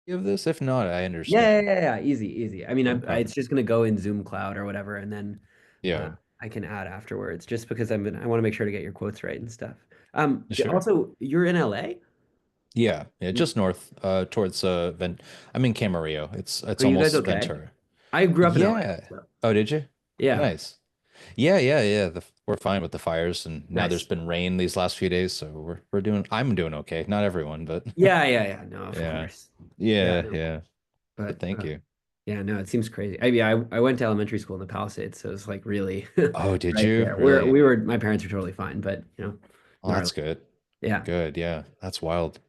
of this? If not, I Yeah, yeah, understand. yeah, yeah. Easy, easy. I mean, Okay. it's just gonna go in Zoom Cloud or whatever, and then uh, Yeah, I can add afterwards. Just because I want to make sure to get your quotes right and stuff. sure. Also, you're in LA? Yeah, yeah, just north, towards I'm in Camarillo. It's Are you guys almost okay? Ventura. I grew up in LA. Yeah. So. Oh, did you? Yeah, Nice. Yeah, yeah, yeah. We're fine with the fires, and now there's nice. been rain these last few days, so I'm doing okay. Not everyone, but Yeah, yeah, yeah. No, of yeah, course. Yeah, yeah, no. yeah. But But thank you. yeah, no, it seems crazy. I went to elementary school in the Palisades, so it's like really Oh, did right you there. really? My parents were totally fine, but Oh, gnarly. that's good. Yeah, Good. Yeah, that's wild.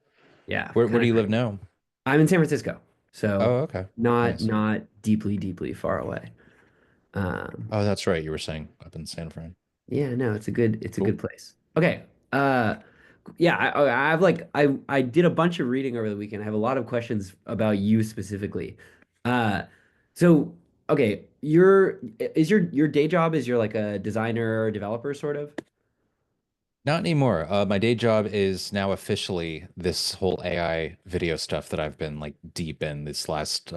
yeah, Where kind do of you live crazy. now? I'm in San Francisco, so Oh, okay. not Nice. not deeply, deeply far away. Um, Oh, that's right. You were saying up in San Fran. yeah, no, it's a good Cool. place. Okay. Yeah, I have like I did a bunch of reading over the weekend. I have a lot of questions about you specifically. Uh, so okay, your day job is you're like a designer or developer sort of? Not anymore. My day job is now officially this whole AI video stuff that I've been like deep in this last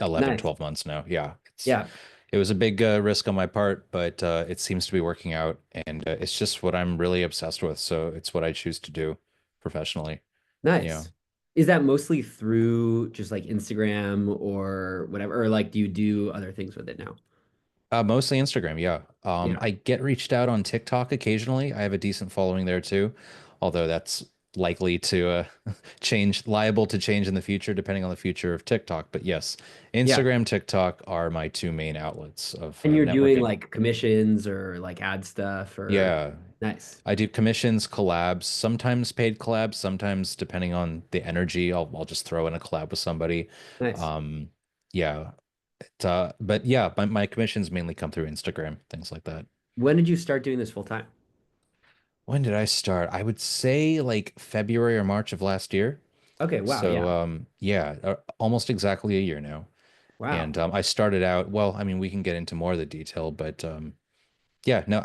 11, Nice. 12 months now. Yeah, Yeah. it was a big risk on my part, but it seems to be working out, and it's just what I'm really obsessed with. So it's what I choose to do professionally. Yeah. Nice. Is that mostly through just like Instagram or whatever, or like do you do other things with it now? Mostly Instagram, yeah. Yeah. I get reached out on TikTok occasionally. I have a decent following there too, although that's likely to liable to change in the future, depending on the future of TikTok. But yes, Yeah. Instagram, TikTok are my two main outlets of And you're doing networking. like commissions or like ad stuff or Yeah, nice. I do commissions, collabs, sometimes paid collabs, sometimes depending on the energy, I'll just throw in a collab with somebody. Nice. Um, yeah, but yeah, my commissions mainly come through Instagram, things like that. When did you start doing this full time? When did I start? I would say like February or March of last year. Okay, wow, So yeah. yeah, almost exactly a year now. Wow. And I started out, well, I mean, we can get into more of the detail, but yeah, no,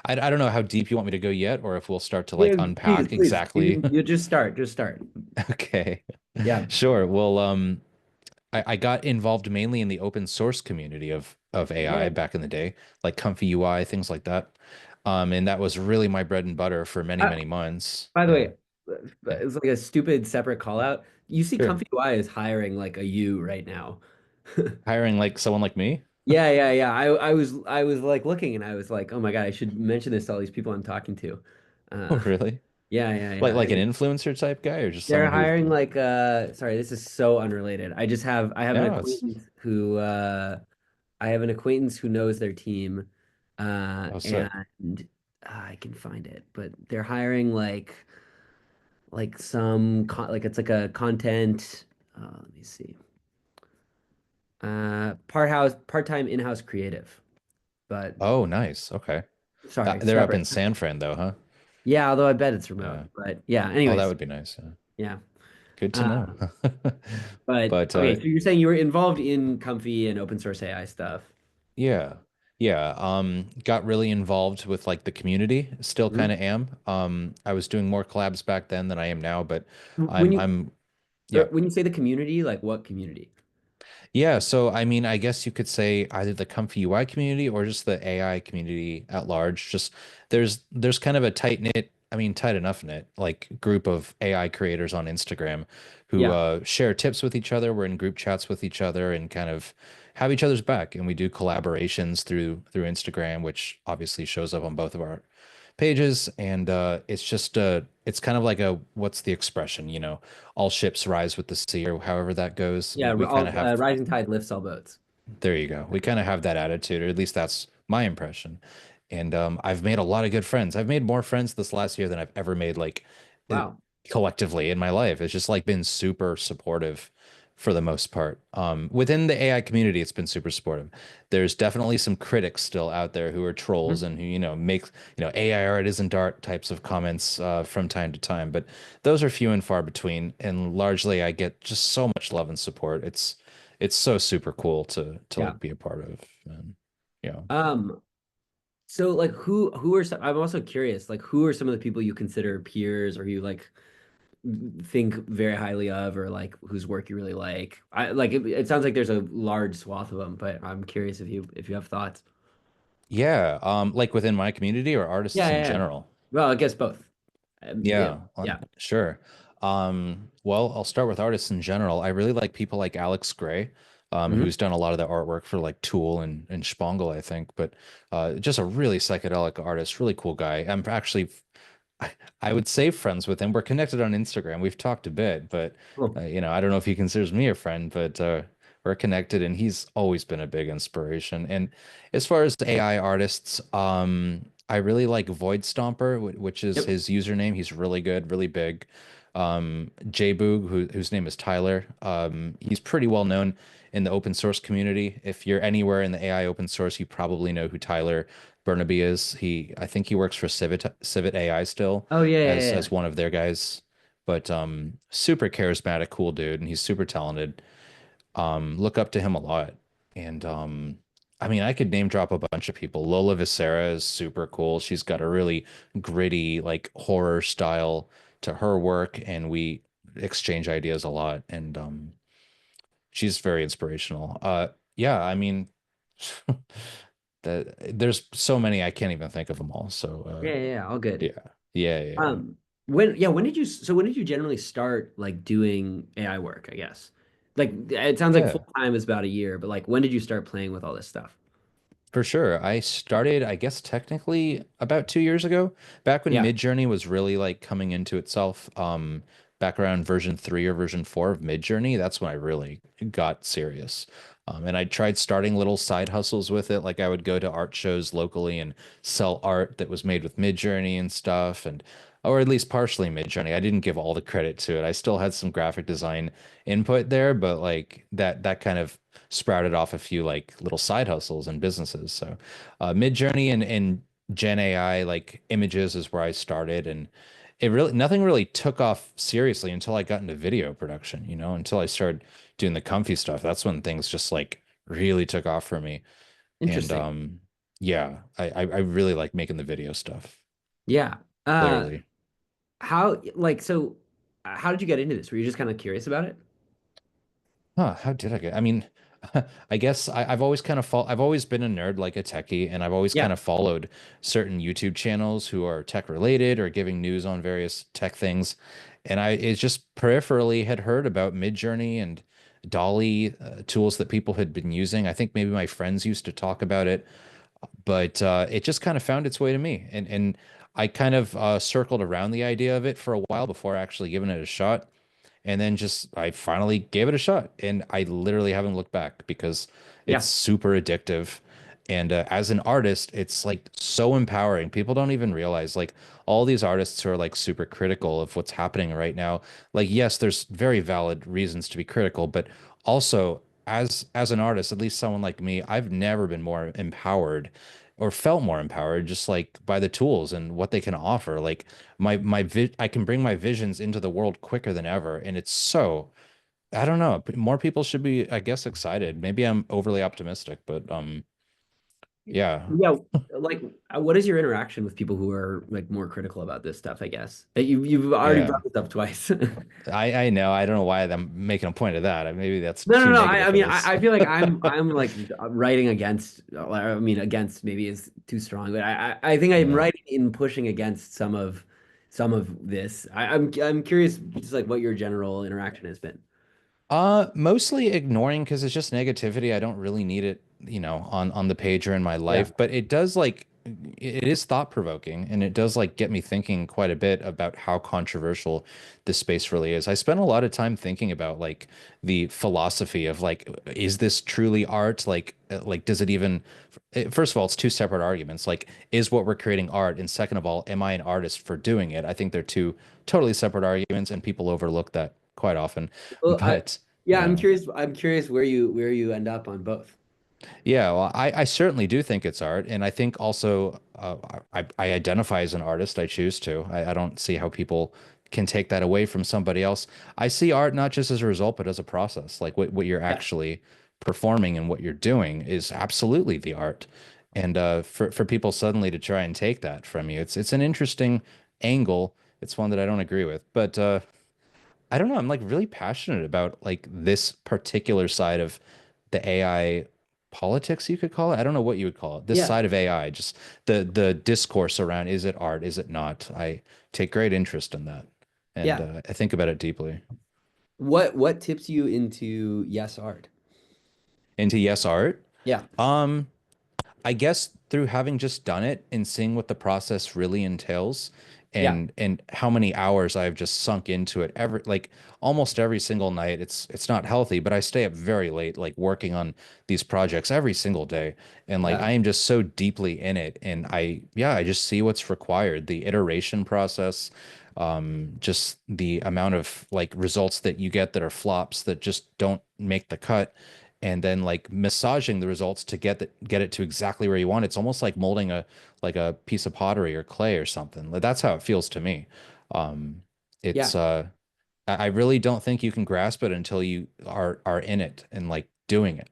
I don't know how deep you want me to go yet, or if we'll start to like Yeah, please, unpack please. exactly. You just start. Just start. Okay. Yeah. Sure. Well, I got involved mainly in the open source community of AI Yeah. back in the day, like Comfy UI, things like that. And that was really my bread and butter for many, Uh, many months. by the Yeah. way, Yeah. it's like a stupid separate call out. You see Sure. Comfy UI is hiring like a you right now. Hiring like someone like me? Yeah, yeah, yeah. I was like looking and I was like, oh my God, I should mention this to all these people I'm talking to. Oh, Uh, really? yeah, yeah, Like yeah. like an influencer type guy or just They're someone who hiring like sorry, this is so unrelated. I have an no, it's acquaintance who knows their team oh sick. and I can find it, but they're hiring like some like it's like a content let me see. Part-time in-house creative. But Oh, nice. Okay. sorry, They're up in separate. San Fran though, huh? Yeah, although I bet it's remote. Yeah. But yeah, Oh, that anyways, would be nice. Yeah. yeah. Good to Uh, know. but But okay, so you're saying you were involved in Comfy and open source AI stuff. yeah. Yeah. Got really involved with like the community, still kind Mhm. of am. I was doing more collabs back then than I am now, but When I'm you I'm yeah. when you say the community, like what community? Yeah, so I mean, I guess you could say either the Comfy UI community or just the AI community at large. Just there's kind of a tight knit, I mean, tight enough knit, like group of AI creators on Instagram who Yeah. share tips with each other. We're in group chats with each other and kind of have each other's back. And we do collaborations through Instagram, which obviously shows up on both of our pages. And it's just it's kind of like a what's the expression, all ships rise with the sea or however that goes. Yeah, We kind of have rising tide lifts all boats. there you go. We kind of have that attitude, or at least that's my impression. And I've made a lot of good friends. I've made more friends this last year than I've ever made, like uh, Wow. collectively in my life. It's just like been super supportive for the most part. Within the AI community, it's been super supportive. There's definitely some critics still out there who are trolls Mhm. and who, make, AI art isn't art types of comments from time to time. But those are few and far between. And largely, I get just so much love and support. It's so super cool to Yeah. like be a part of. And, yeah. Um, so like who are some, I'm also curious, like who are some of the people you consider peers or you like think very highly of, or like whose work you really like? I like it sounds like there's a large swath of them, but I'm curious if you have thoughts. Yeah, like within my community or Yeah, artists yeah, in yeah. general. Well, I guess both. Yeah, Yeah, yeah. sure. Well, I'll start with artists in general. I really like people like Alex Gray, Hmm. who's done a lot of the artwork for like Tool and Spangle, I think. But just a really psychedelic artist, really cool guy. I'm actually I, I would say friends with him. We're connected on Instagram. We've talked a bit, but Cool. I don't know if he considers me a friend, but we're connected, and he's always been a big inspiration. And as far as AI artists, I really like Void Stomper, which is Yep. his username. He's really good, really big. Jboog, whose name is Tyler. He's pretty well known in the open source community. If you're anywhere in the AI open source, you probably know who Tyler Burnaby is. I think he works for Civit AI still Oh yeah, yeah, yeah. as one of their guys. But super charismatic, cool dude, and he's super talented. Look up to him a lot. And I mean, I could name drop a bunch of people. Lola Visera is super cool. She's got a really gritty, like horror style to her work, and we exchange ideas a lot. And she's very inspirational. Yeah, I mean, there's so many I can't even think of them all. So Yeah, yeah, yeah, all good. yeah, yeah. When did you when did you generally start like doing AI work, I guess? Like it sounds like full Yeah. time is about a year, but like when did you start playing with all this stuff? For sure. I started, I guess, technically about 2 years ago, back when Yeah. Midjourney was really like coming into itself. Back around version 3 or version 4 of Midjourney, that's when I really got serious. And I tried starting little side hustles with it. Like I would go to art shows locally and sell art that was made with Midjourney and stuff, and or at least partially Midjourney. I didn't give all the credit to it. I still had some graphic design input there, but like that kind of sprouted off a few like little side hustles and businesses. So Midjourney and Gen AI like images is where I started, and it really nothing really took off seriously until I got into video production, until I started doing the comfy stuff. That's when things just like really took off for me. And Interesting. yeah, I really like making the video stuff, Yeah. Uh clearly. how like so how did you get into this? Were you just kind of curious about it? Huh, how did I get? I mean, I guess I've always been a nerd like a techie, and I've always kind Yeah. of followed certain YouTube channels who are tech related or giving news on various tech things. And I it's just peripherally had heard about Midjourney and Dolly tools that people had been using. I think maybe my friends used to talk about it, but it just kind of found its way to me. And I kind of circled around the idea of it for a while before actually giving it a shot. And then just I finally gave it a shot, and I literally haven't looked back because it's Yeah. super addictive. And as an artist, it's like so empowering. People don't even realize like all these artists who are like super critical of what's happening right now. Like, yes, there's very valid reasons to be critical, but also as an artist, at least someone like me, I've never been more empowered or felt more empowered just like by the tools and what they can offer. Like I can bring my visions into the world quicker than ever, and it's so I don't know. More people should be, I guess, excited. Maybe I'm overly optimistic, but yeah, Yeah, like what is your interaction with people who are like more critical about this stuff, I guess? You've already yeah. brought this up twice. I know. I don't know why I'm making a point of that. Maybe that's No, no, too no. negative I for mean, this. I feel like I'm like writing against. I mean, against maybe is too strong, but I think I'm Yeah. writing in pushing against some of this. I'm curious, just like what your general interaction has been. Mostly ignoring because it's just negativity. I don't really need it, on the page or in my Yeah, life, but it does like it is thought provoking and it does like get me thinking quite a bit about how controversial this space really is. I spent a lot of time thinking about like the philosophy of like, is this truly art? Like does it even first of all, it's two separate arguments. Like, is what we're creating art? And second of all, am I an artist for doing it? I think they're two totally separate arguments and people overlook that quite often. well, But yeah, yeah. I'm curious where you end up on both. Yeah, well, I certainly do think it's art, and I think also I identify as an artist. I choose to. I don't see how people can take that away from somebody else. I see art not just as a result, but as a process. Like what you're Yeah. actually performing and what you're doing is absolutely the art. And for people suddenly to try and take that from you, it's an interesting angle. It's one that I don't agree with, but I don't know, I'm like really passionate about like this particular side of the AI politics, you could call it. I don't know what you would call it. This Yeah, side of AI, just the discourse around is it art, is it not? I take great interest in that. And yeah. I think about it deeply. What tips you into yes art? Into yes art. Yeah, Um, I guess through having just done it and seeing what the process really entails yeah, and how many hours I've just sunk into it every like almost every single night. It's not healthy, but I stay up very late like working on these projects every single day. And like yeah, I am just so deeply in it and I just see what's required, the iteration process, just the amount of like results that you get that are flops that just don't make the cut and then like massaging the results to get it to exactly where you want. It's almost like molding a piece of pottery or clay or something. Like that's how it feels to me. Um, yeah. it's I really don't think you can grasp it until you are in it and like doing it.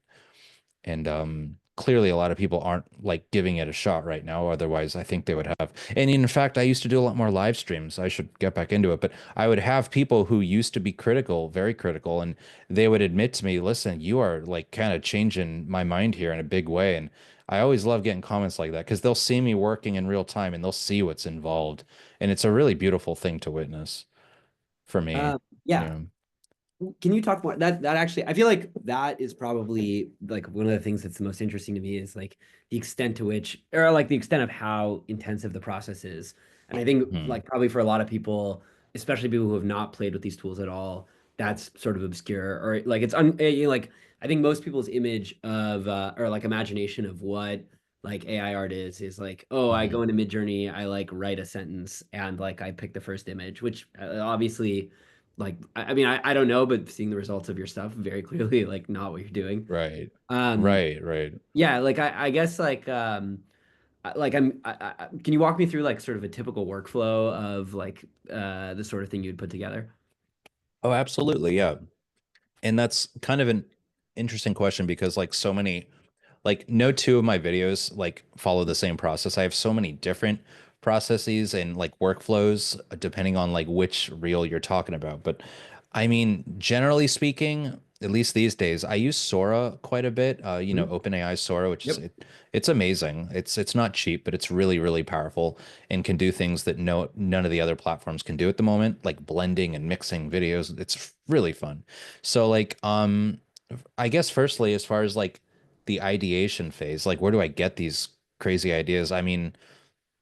And clearly, a lot of people aren't like giving it a shot right now. Otherwise, I think they would have. And in fact, I used to do a lot more live streams. I should get back into it. But I would have people who used to be critical, very critical, and they would admit to me, listen, you are like kind of changing my mind here in a big way. And I always love getting comments like that because they'll see me working in real time and they'll see what's involved. And it's a really beautiful thing to witness for me. Yeah. Yeah. Can you talk more? That actually, I feel like that is probably like one of the things that's the most interesting to me is like the extent to which, or like the extent of how intensive the process is. And I think Hmm. like probably for a lot of people, especially people who have not played with these tools at all, that's sort of obscure or like like I think most people's image of or like imagination of what like AI art is like, oh, I go Hmm. into Midjourney, I like write a sentence and like I pick the first image, which obviously like I mean I don't know, but seeing the results of your stuff very clearly like not what you're doing. Right. Um Right. Right. yeah, like I guess like can you walk me through like sort of a typical workflow of like the sort of thing you'd put together? Oh, absolutely. Yeah. And that's kind of an interesting question because like so many like no two of my videos like follow the same process. I have so many different processes and like workflows depending on like which reel you're talking about. But I mean, generally speaking, at least these days, I use Sora quite a bit. Mhm. OpenAI Sora, which is Yep. it's amazing. It's not cheap, but it's really, really powerful and can do things that none of the other platforms can do at the moment, like blending and mixing videos. It's really fun. So like I guess firstly, as far as like the ideation phase, like where do I get these crazy ideas? I mean,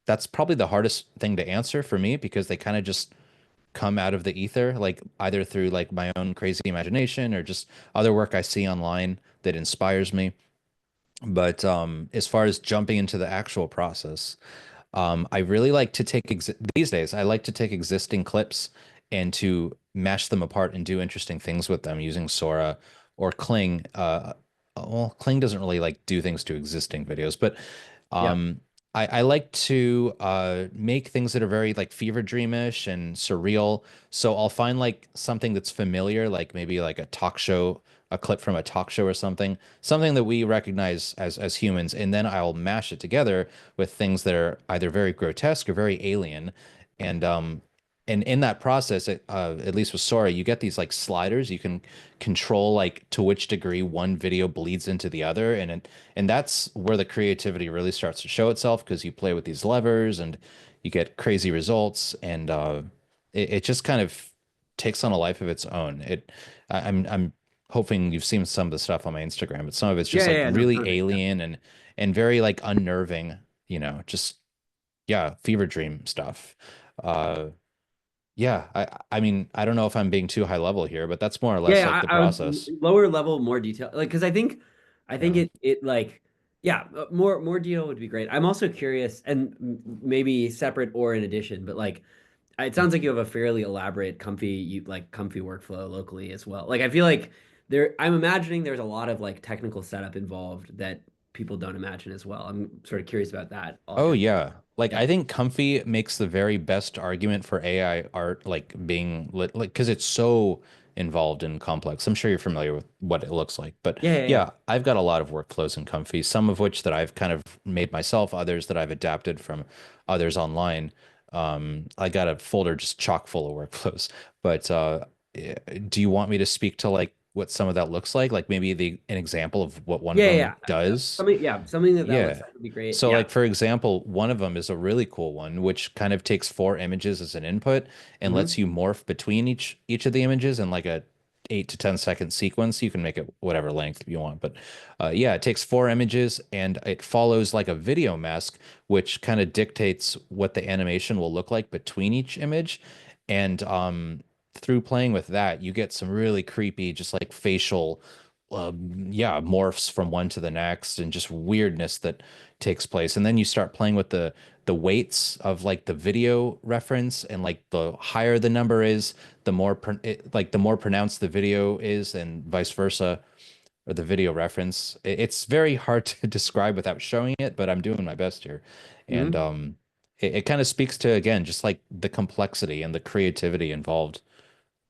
that's probably the hardest thing to answer for me because they kind of just come out of the ether, like either through like my own crazy imagination or just other work I see online that inspires me. But as far as jumping into the actual process, I really like to take these days, I like to take existing clips and to mash them apart and do interesting things with them using Sora or Kling. Well, Kling doesn't really like do things to existing videos, but Yeah. um, I like to make things that are very like fever dreamish and surreal. So I'll find like something that's familiar, like maybe like a talk show, a clip from a talk show or something that we recognize as humans, and then I'll mash it together with things that are either very grotesque or very alien. And and in that process, at least with Sora, you get these like sliders. You can control like to which degree one video bleeds into the other, and that's where the creativity really starts to show itself because you play with these levers and you get crazy results, and it just kind of takes on a life of its own. I'm hoping you've seen some of the stuff on my Instagram, but some of it's just Yeah, yeah, like yeah, no, really totally. Yeah. alien and very like unnerving, just yeah, fever dream stuff. Uh yeah, I mean, I don't know if I'm being too high level here, but that's more or Yeah, less like yeah, the I would process. lower level, more detail. Like, because I think Yeah. it like, yeah, more detail would be great. I'm also curious, and maybe separate or in addition, but like, it sounds like you have a fairly elaborate, comfy workflow locally as well. Like, I feel like I'm imagining there's a lot of like technical setup involved that people don't imagine as well. I'm sort of curious about that. Oh yeah. Like Yeah, I think Comfy makes the very best argument for AI art like being lit like because it's so involved and complex. I'm sure you're familiar with what it looks like. But yeah, yeah, yeah. yeah, I've got a lot of workflows in Comfy, some of which that I've kind of made myself, others that I've adapted from others online. I got a folder just chock full of workflows. But do you want me to speak to like what some of that looks like? Like maybe an example of what one of Yeah, them yeah, yeah. does? Something that that looks Yeah. like would be great. So, Yeah. like, for example, one of them is a really cool one, which kind of takes four images as an input and lets Hmm. you morph between each of the images in like a 8 to 10 second sequence. You can make it whatever length you want, but yeah, it takes four images and it follows like a video mask, which kind of dictates what the animation will look like between each image. And through playing with that, you get some really creepy, just like facial yeah, morphs from one to the next and just weirdness that takes place. And then you start playing with the weights of like the video reference, and like the higher the number is, the more like the more pronounced the video is, and vice versa, or the video reference. It's very hard to describe without showing it, but I'm doing my best here. And Hmm. it kind of speaks to, again, just like the complexity and the creativity involved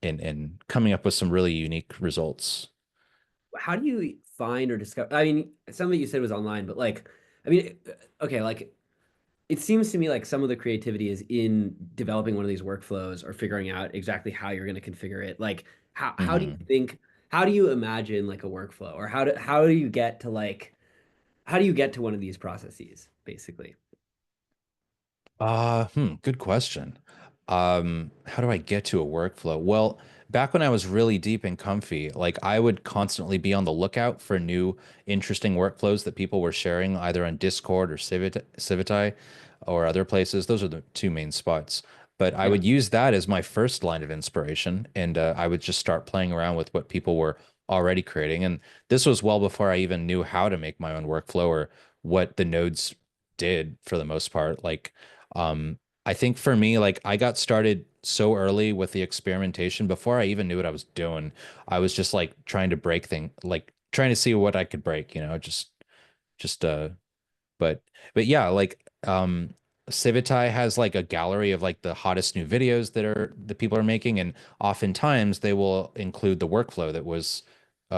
in coming up with some really unique results. How do you find or discover? I mean, some of it you said was online, but like, I mean, okay, like it seems to me like some of the creativity is in developing one of these workflows or figuring out exactly how you're going to configure it. Like, how do you Mhm. think, how do you imagine like a workflow, or how do you get to like, how do you get to one of these processes, basically? Good question. How do I get to a workflow? Well, back when I was really deep and comfy, like I would constantly be on the lookout for new interesting workflows that people were sharing either on Discord or Civitai or other places. Those are the two main spots. But I Yeah. would use that as my first line of inspiration, and I would just start playing around with what people were already creating. And this was well before I even knew how to make my own workflow or what the nodes did for the most part. Like, um, I think for me, like I got started so early with the experimentation before I even knew what I was doing. I was just like trying to break things, like trying to see what I could break, just but yeah, like Civitai has like a gallery of like the hottest new videos that people are making, and oftentimes they will include the workflow that was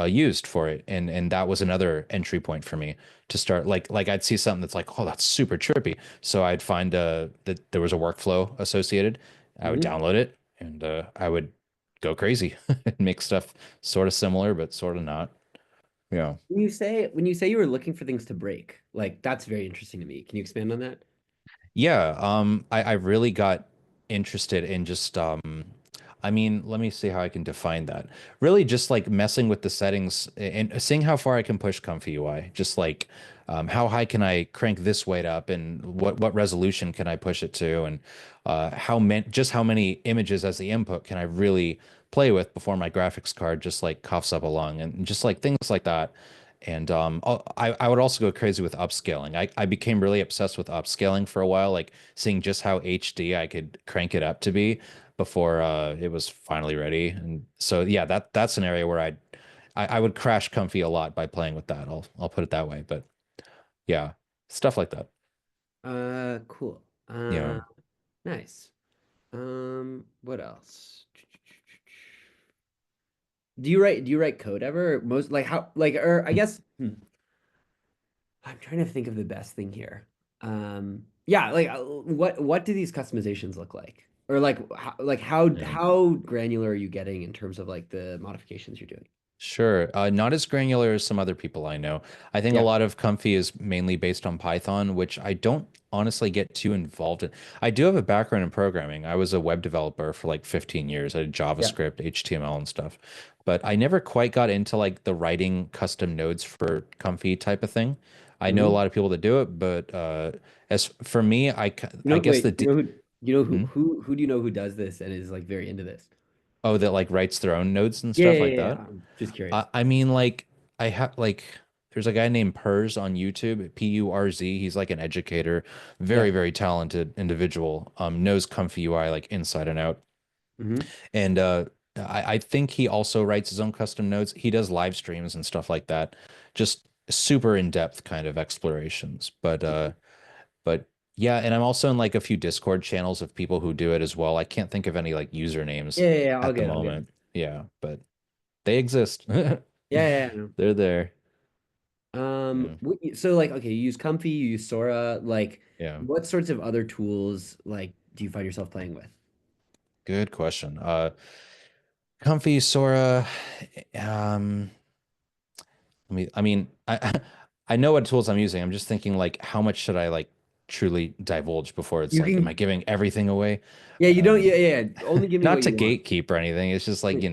used for it, and that was another entry point for me to start. Like I'd see something that's like, oh, that's super trippy, so I'd find that there was a workflow associated. I would Hmm. download it, and I would go crazy and make stuff sort of similar but sort of not. Yeah. When you say you were looking for things to break, like that's very interesting to me. Can you expand on that? Yeah, I really got interested in just I mean, let me see how I can define that. Really just like messing with the settings and seeing how far I can push Comfy UI. Just like how high can I crank this weight up, and what resolution can I push it to, and how many images as the input can I really play with before my graphics card just like coughs up along, and just like things like that. And I would also go crazy with upscaling. I became really obsessed with upscaling for a while, like seeing just how HD I could crank it up to be before it was finally ready. And so yeah, that's an area where I would crash comfy a lot by playing with that. I'll put it that way. But yeah, stuff like that. Cool. Yeah. Nice. What else? Do you write code ever? Most like how like or I guess I'm trying to think of the best thing here. Yeah, like what do these customizations look like? Or like how Yeah. how granular are you getting in terms of like the modifications you're doing? Sure. Not as granular as some other people I know. I think a Yeah. lot of Comfy is mainly based on Python, which I don't honestly get too involved in. I do have a background in programming. I was a web developer for like 15 years. I did Yeah. JavaScript, HTML, and stuff. But I never quite got into like the writing custom nodes for Comfy type of thing. I know a Hmm. lot of people that do it, but as for me, I guess Wait, Hmm? who do you know who does this and is like very into this? Oh, that like writes their own nodes and Yeah, stuff yeah, like yeah, yeah. that. I'm just curious. I mean, like, I have like, there's a guy named Purz on YouTube, Purz. He's like an educator, Yeah. very talented individual. Knows Comfy UI like inside and out. Hmm. And I think he also writes his own custom nodes. He does live streams and stuff like that. Just super in-depth kind of explorations. But yeah, and I'm also in like a few Discord channels of people who do it as well. I can't think of any like usernames Yeah, yeah, yeah, at the I'll get it. moment. Yeah, but they exist. Yeah, yeah, yeah. They're there. Yeah. So like, okay, you use Comfy, you use Sora. Like, Yeah. what sorts of other tools like do you find yourself playing with? Good question. Comfy Sora. Um, I I know what tools I'm using. I'm just thinking like, how much should I like truly divulge before it's You like, am I can, giving everything away? yeah, you don't, Um, yeah, yeah. Only give me Not what to you want. gatekeep or anything. It's just like,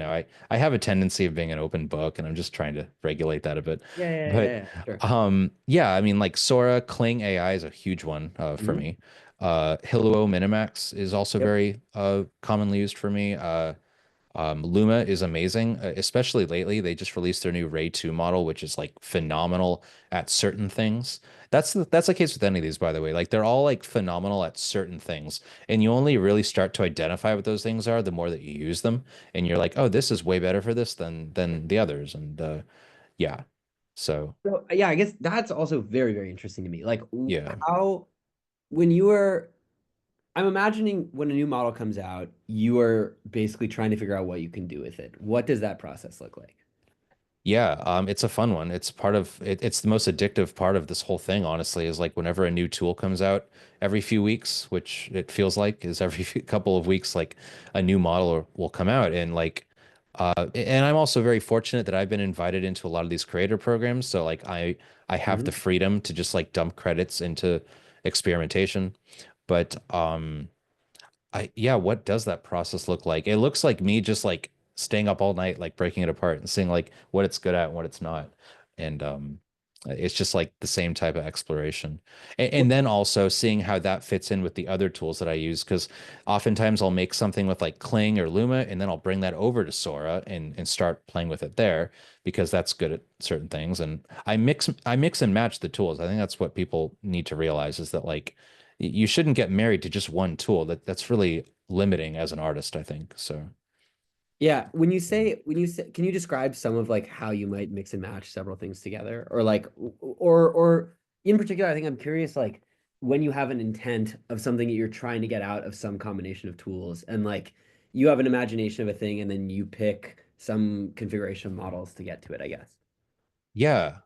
I have a tendency of being an open book and I'm just trying to regulate that a bit. Yeah, yeah, yeah, But yeah, sure. yeah, I mean like Sora Kling AI is a huge one for Hmm. me. Hilloo Minimax is also Yep. very commonly used for me. Luma is amazing, especially lately. They just released their new Ray 2 model, which is like phenomenal at certain things. That's the case with any of these, by the way. Like they're all like phenomenal at certain things, and you only really start to identify what those things are the more that you use them, and you're like, oh, this is way better for this than the others, and yeah. So So yeah, I guess that's also very, very interesting to me. Like yeah. how when you were I'm imagining when a new model comes out, you are basically trying to figure out what you can do with it. What does that process look like? Yeah, it's a fun one. It's part of it, it's the most addictive part of this whole thing, honestly, is like whenever a new tool comes out every few weeks, which it feels like is every couple of weeks, like a new model will come out. And like and I'm also very fortunate that I've been invited into a lot of these creator programs. So like I have the Hmm. freedom to just like dump credits into experimentation. But yeah, what does that process look like? It looks like me just like staying up all night, like breaking it apart and seeing like what it's good at and what it's not. And it's just like the same type of exploration. And then also seeing how that fits in with the other tools that I use, because oftentimes I'll make something with like Kling or Luma, and then I'll bring that over to Sora and start playing with it there because that's good at certain things. And I mix and match the tools. I think that's what people need to realize is that like you shouldn't get married to just one tool. That's really limiting as an artist, I think. So, Yeah, when you say can you describe some of like how you might mix and match several things together or like or in particular I think I'm curious like when you have an intent of something that you're trying to get out of some combination of tools and like you have an imagination of a thing and then you pick some configuration of models to get to it, I guess. yeah.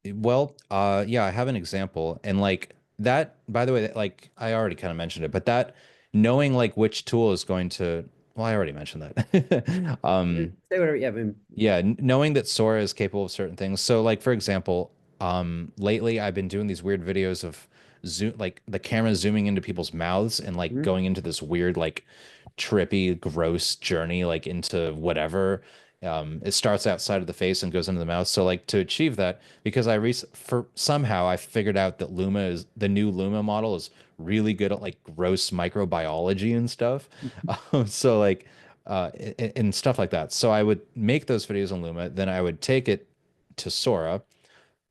Well, yeah, I have an example, and like that. By the way, that, like I already kind of mentioned it, but that knowing like which tool is going to. Well, I already mentioned that. Say whatever, yeah, I mean, Yeah, knowing that Sora is capable of certain things. So, like for example, lately I've been doing these weird videos of zoom, like the camera zooming into people's mouths and like mhm, going into this weird, like trippy, gross journey, like into whatever. It starts outside of the face and goes into the mouth. So, like to achieve that, because for somehow I figured out that Luma is the new Luma model is really good at like gross microbiology and stuff. So like and stuff like that. So I would make those videos on Luma, then I would take it to Sora.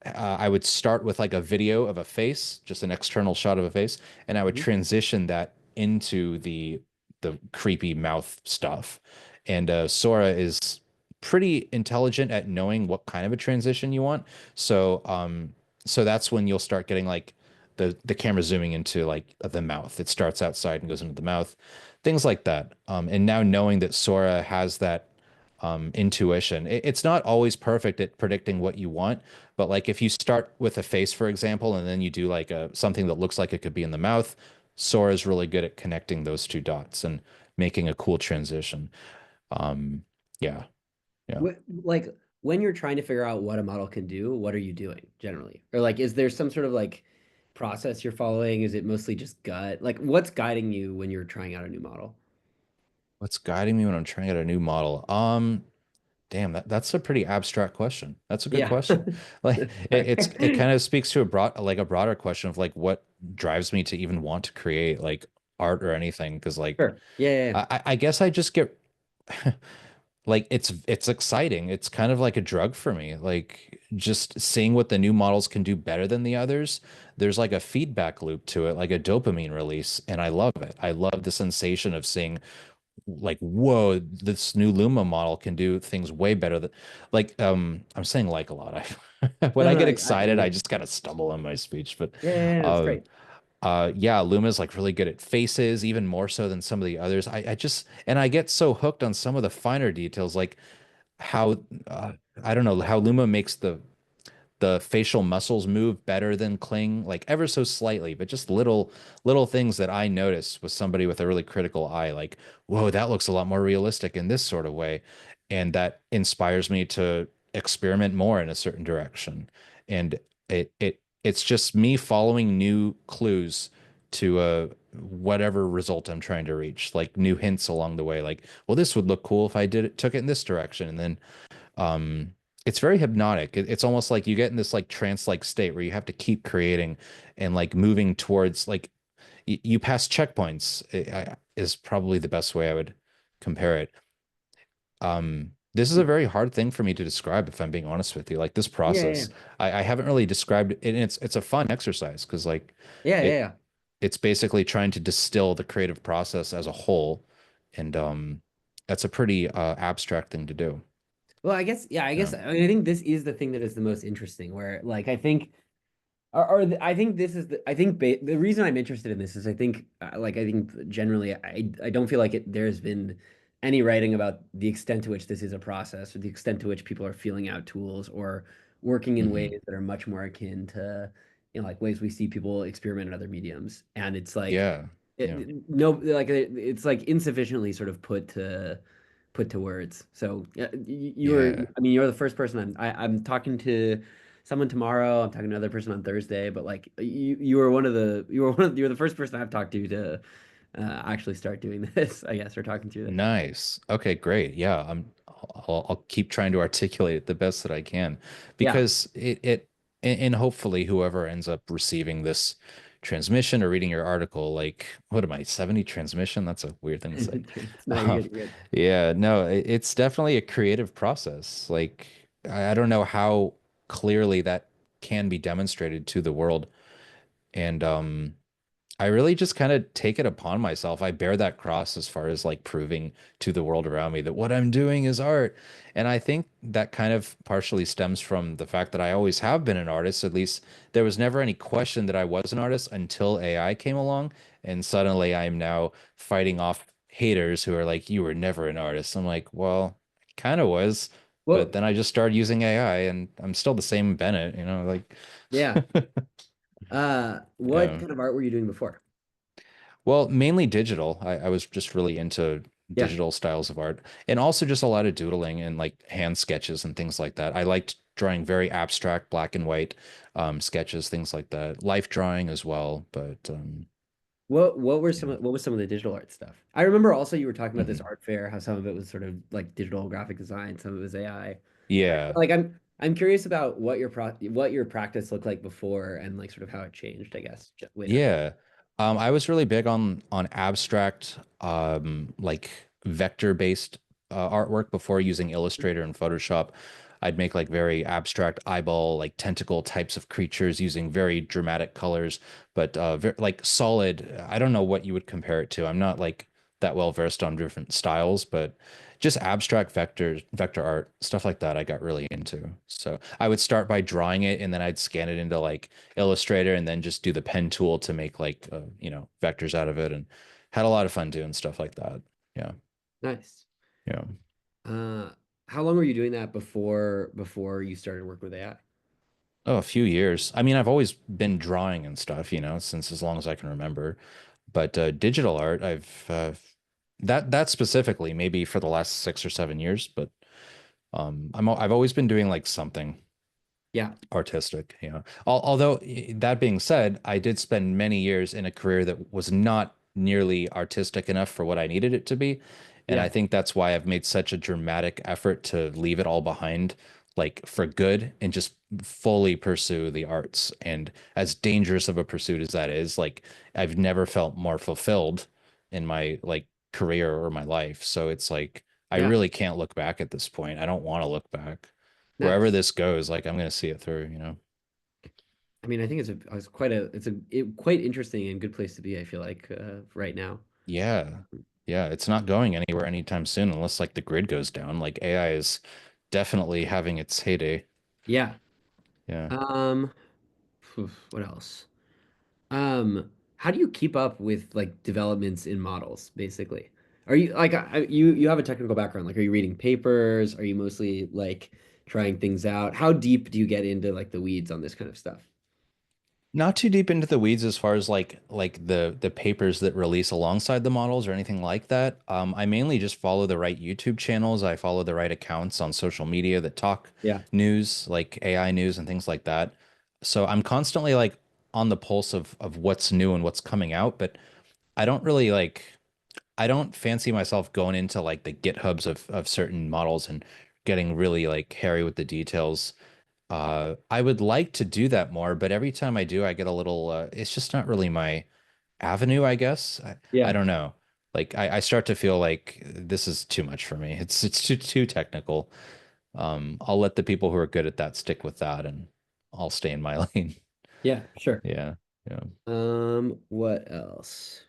I would start with like a video of a face, just an external shot of a face, and I would mhm. transition that into the creepy mouth stuff. And Sora is pretty intelligent at knowing what kind of a transition you want. So that's when you'll start getting like the camera zooming into like the mouth. It starts outside and goes into the mouth, things like that. And now knowing that Sora has that intuition. It's not always perfect at predicting what you want, but like if you start with a face, for example, and then you do like a something that looks like it could be in the mouth, Sora is really good at connecting those two dots and making a cool transition. Um, yeah, yeah. Like when you're trying to figure out what a model can do, what are you doing generally? Or like, is there some sort of like process you're following? Is it mostly just gut? Like, what's guiding you when you're trying out a new model? What's guiding me when I'm trying out a new model? Damn, that's a pretty abstract question. That's a good Yeah. question. Like it Fair. kind of speaks to a broader question of like what drives me to even want to create like art or anything. Because like Sure. Yeah, yeah, yeah. I guess I just get like it's exciting. It's kind of like a drug for me. Like just seeing what the new models can do better than the others. There's like a feedback loop to it, like a dopamine release, and I love it. I love the sensation of seeing like, whoa, this new Luma model can do things way better than like I'm saying like a lot. When No, I no, get I excited, I get just kind of stumble in my speech. But yeah, yeah, yeah, it's uh great. yeah, Luma's like really good at faces, even more so than some of the others. I just and I get so hooked on some of the finer details, like how I don't know how Luma makes the facial muscles move better than Kling, like ever so slightly, but just little things that I notice with somebody with a really critical eye, like, whoa, that looks a lot more realistic in this sort of way. And that inspires me to experiment more in a certain direction. And it's just me following new clues to whatever result I'm trying to reach, like new hints along the way, like, well, this would look cool if I took it in this direction. And then um it's very hypnotic. It's almost like you get in this like trance-like state where you have to keep creating and like moving towards like you pass checkpoints is probably the best way I would compare it. This is a very hard thing for me to describe if I'm being honest with you. Like this Yeah, yeah, process, I haven't really described it, and it's a fun exercise because like yeah, yeah, it yeah. it's basically trying to distill the creative process as a whole, and that's a pretty abstract thing to do. Well, I guess, yeah, I Yeah. guess I mean, I think this is the thing that is the most interesting, where like I think I think this is I think the reason I'm interested in this is I think like I think generally I don't feel like there's been any writing about the extent to which this is a process or the extent to which people are feeling out tools or working in Hmm. ways that are much more akin to like ways we see people experiment in other mediums, and it's like Yeah. Yeah. no, like it's like insufficiently sort of put to words. So yeah, you were, Yeah. I mean, you're the first person I'm talking to someone tomorrow. I'm talking to another person on Thursday, but like you were one of the you were the first person I've talked to actually start doing this, I guess, or talking through this. Nice. Okay, great. Yeah, I'll keep trying to articulate it the best that I can Yeah. because and hopefully whoever ends up receiving this transmission or reading your article, like what am I, 70 transmission? That's a weird thing to say. It's not, you're Um, good, you're good. yeah, no, it's definitely a creative process. Like I don't know how clearly that can be demonstrated to the world. And I really just kind of take it upon myself. I bear that cross as far as like proving to the world around me that what I'm doing is art. And I think that kind of partially stems from the fact that I always have been an artist. At least there was never any question that I was an artist until AI came along. And suddenly I'm now fighting off haters who are like, you were never an artist. I'm like, well, I kind of was. But Well, then I just started using AI and I'm still the same Bennett, like, yeah. What yeah. kind of art were you doing before? Well, mainly digital. I was just really into Yeah. digital styles of art and also just a lot of doodling and like hand sketches and things like that. I liked drawing very abstract black and white sketches, things like that. Life drawing as well, but What were some yeah. of, what was some of the digital art stuff? I remember also you were talking about this Mhm. art fair, how some of it was sort of like digital graphic design, some of it was AI. Yeah. Like I'm curious about what your practice looked like before and like sort of how it changed, I guess, later. Yeah. I was really big on abstract, like vector-based artwork before using Illustrator and Photoshop. I'd make like very abstract eyeball, like tentacle types of creatures using very dramatic colors, but like solid. I don't know what you would compare it to. I'm not like that well versed on different styles, but just abstract vector art, stuff like that I got really into. So I would start by drawing it and then I'd scan it into like Illustrator and then just do the pen tool to make like vectors out of it and had a lot of fun doing stuff like that. Yeah. Nice. Yeah. Uh, how long were you doing that before you started working with AI? Oh, a few years. I mean, I've always been drawing and stuff, since as long as I can remember. But digital art, I've that specifically maybe for the last 6 or 7 years, but I've always been doing like something Yeah, artistic, Although that being said, I did spend many years in a career that was not nearly artistic enough for what I needed it to be. And I yeah, think that's why I've made such a dramatic effort to leave it all behind, like for good, and just fully pursue the arts. And as dangerous of a pursuit as that is, like I've never felt more fulfilled in my like career or my life. So it's like I yeah. really can't look back at this point. I don't want to look back wherever Nice. this goes, like I'm gonna see it through. I mean, I think it's quite quite interesting and good place to be, I feel like, right now. Yeah. Yeah, it's not going anywhere anytime soon unless like the grid goes down. Like AI is definitely having its heyday. Yeah. Yeah. Um, what else? How do you keep up with like developments in models, basically? Are you like you have a technical background? Like, are you reading papers? Are you mostly like trying things out. How deep do you get into like the weeds on this kind of stuff? Not too deep into the weeds as far as like the papers that release alongside the models or anything like that. I mainly just follow the right YouTube channels. I follow the right accounts on social media that talk Yeah. news, like AI news and things like that. So I'm constantly like on the pulse of what's new and what's coming out, but I don't really I don't fancy myself going into like the GitHubs of certain models and getting really like hairy with the details. I would like to do that more, but every time I do, I get a little, it's just not really my avenue, I guess. I Yeah. don't know. Like I start to feel like this is too much for me. It's too technical. I'll let the people who are good at that stick with that and I'll stay in my lane. Yeah, sure. Yeah. Yeah. What else?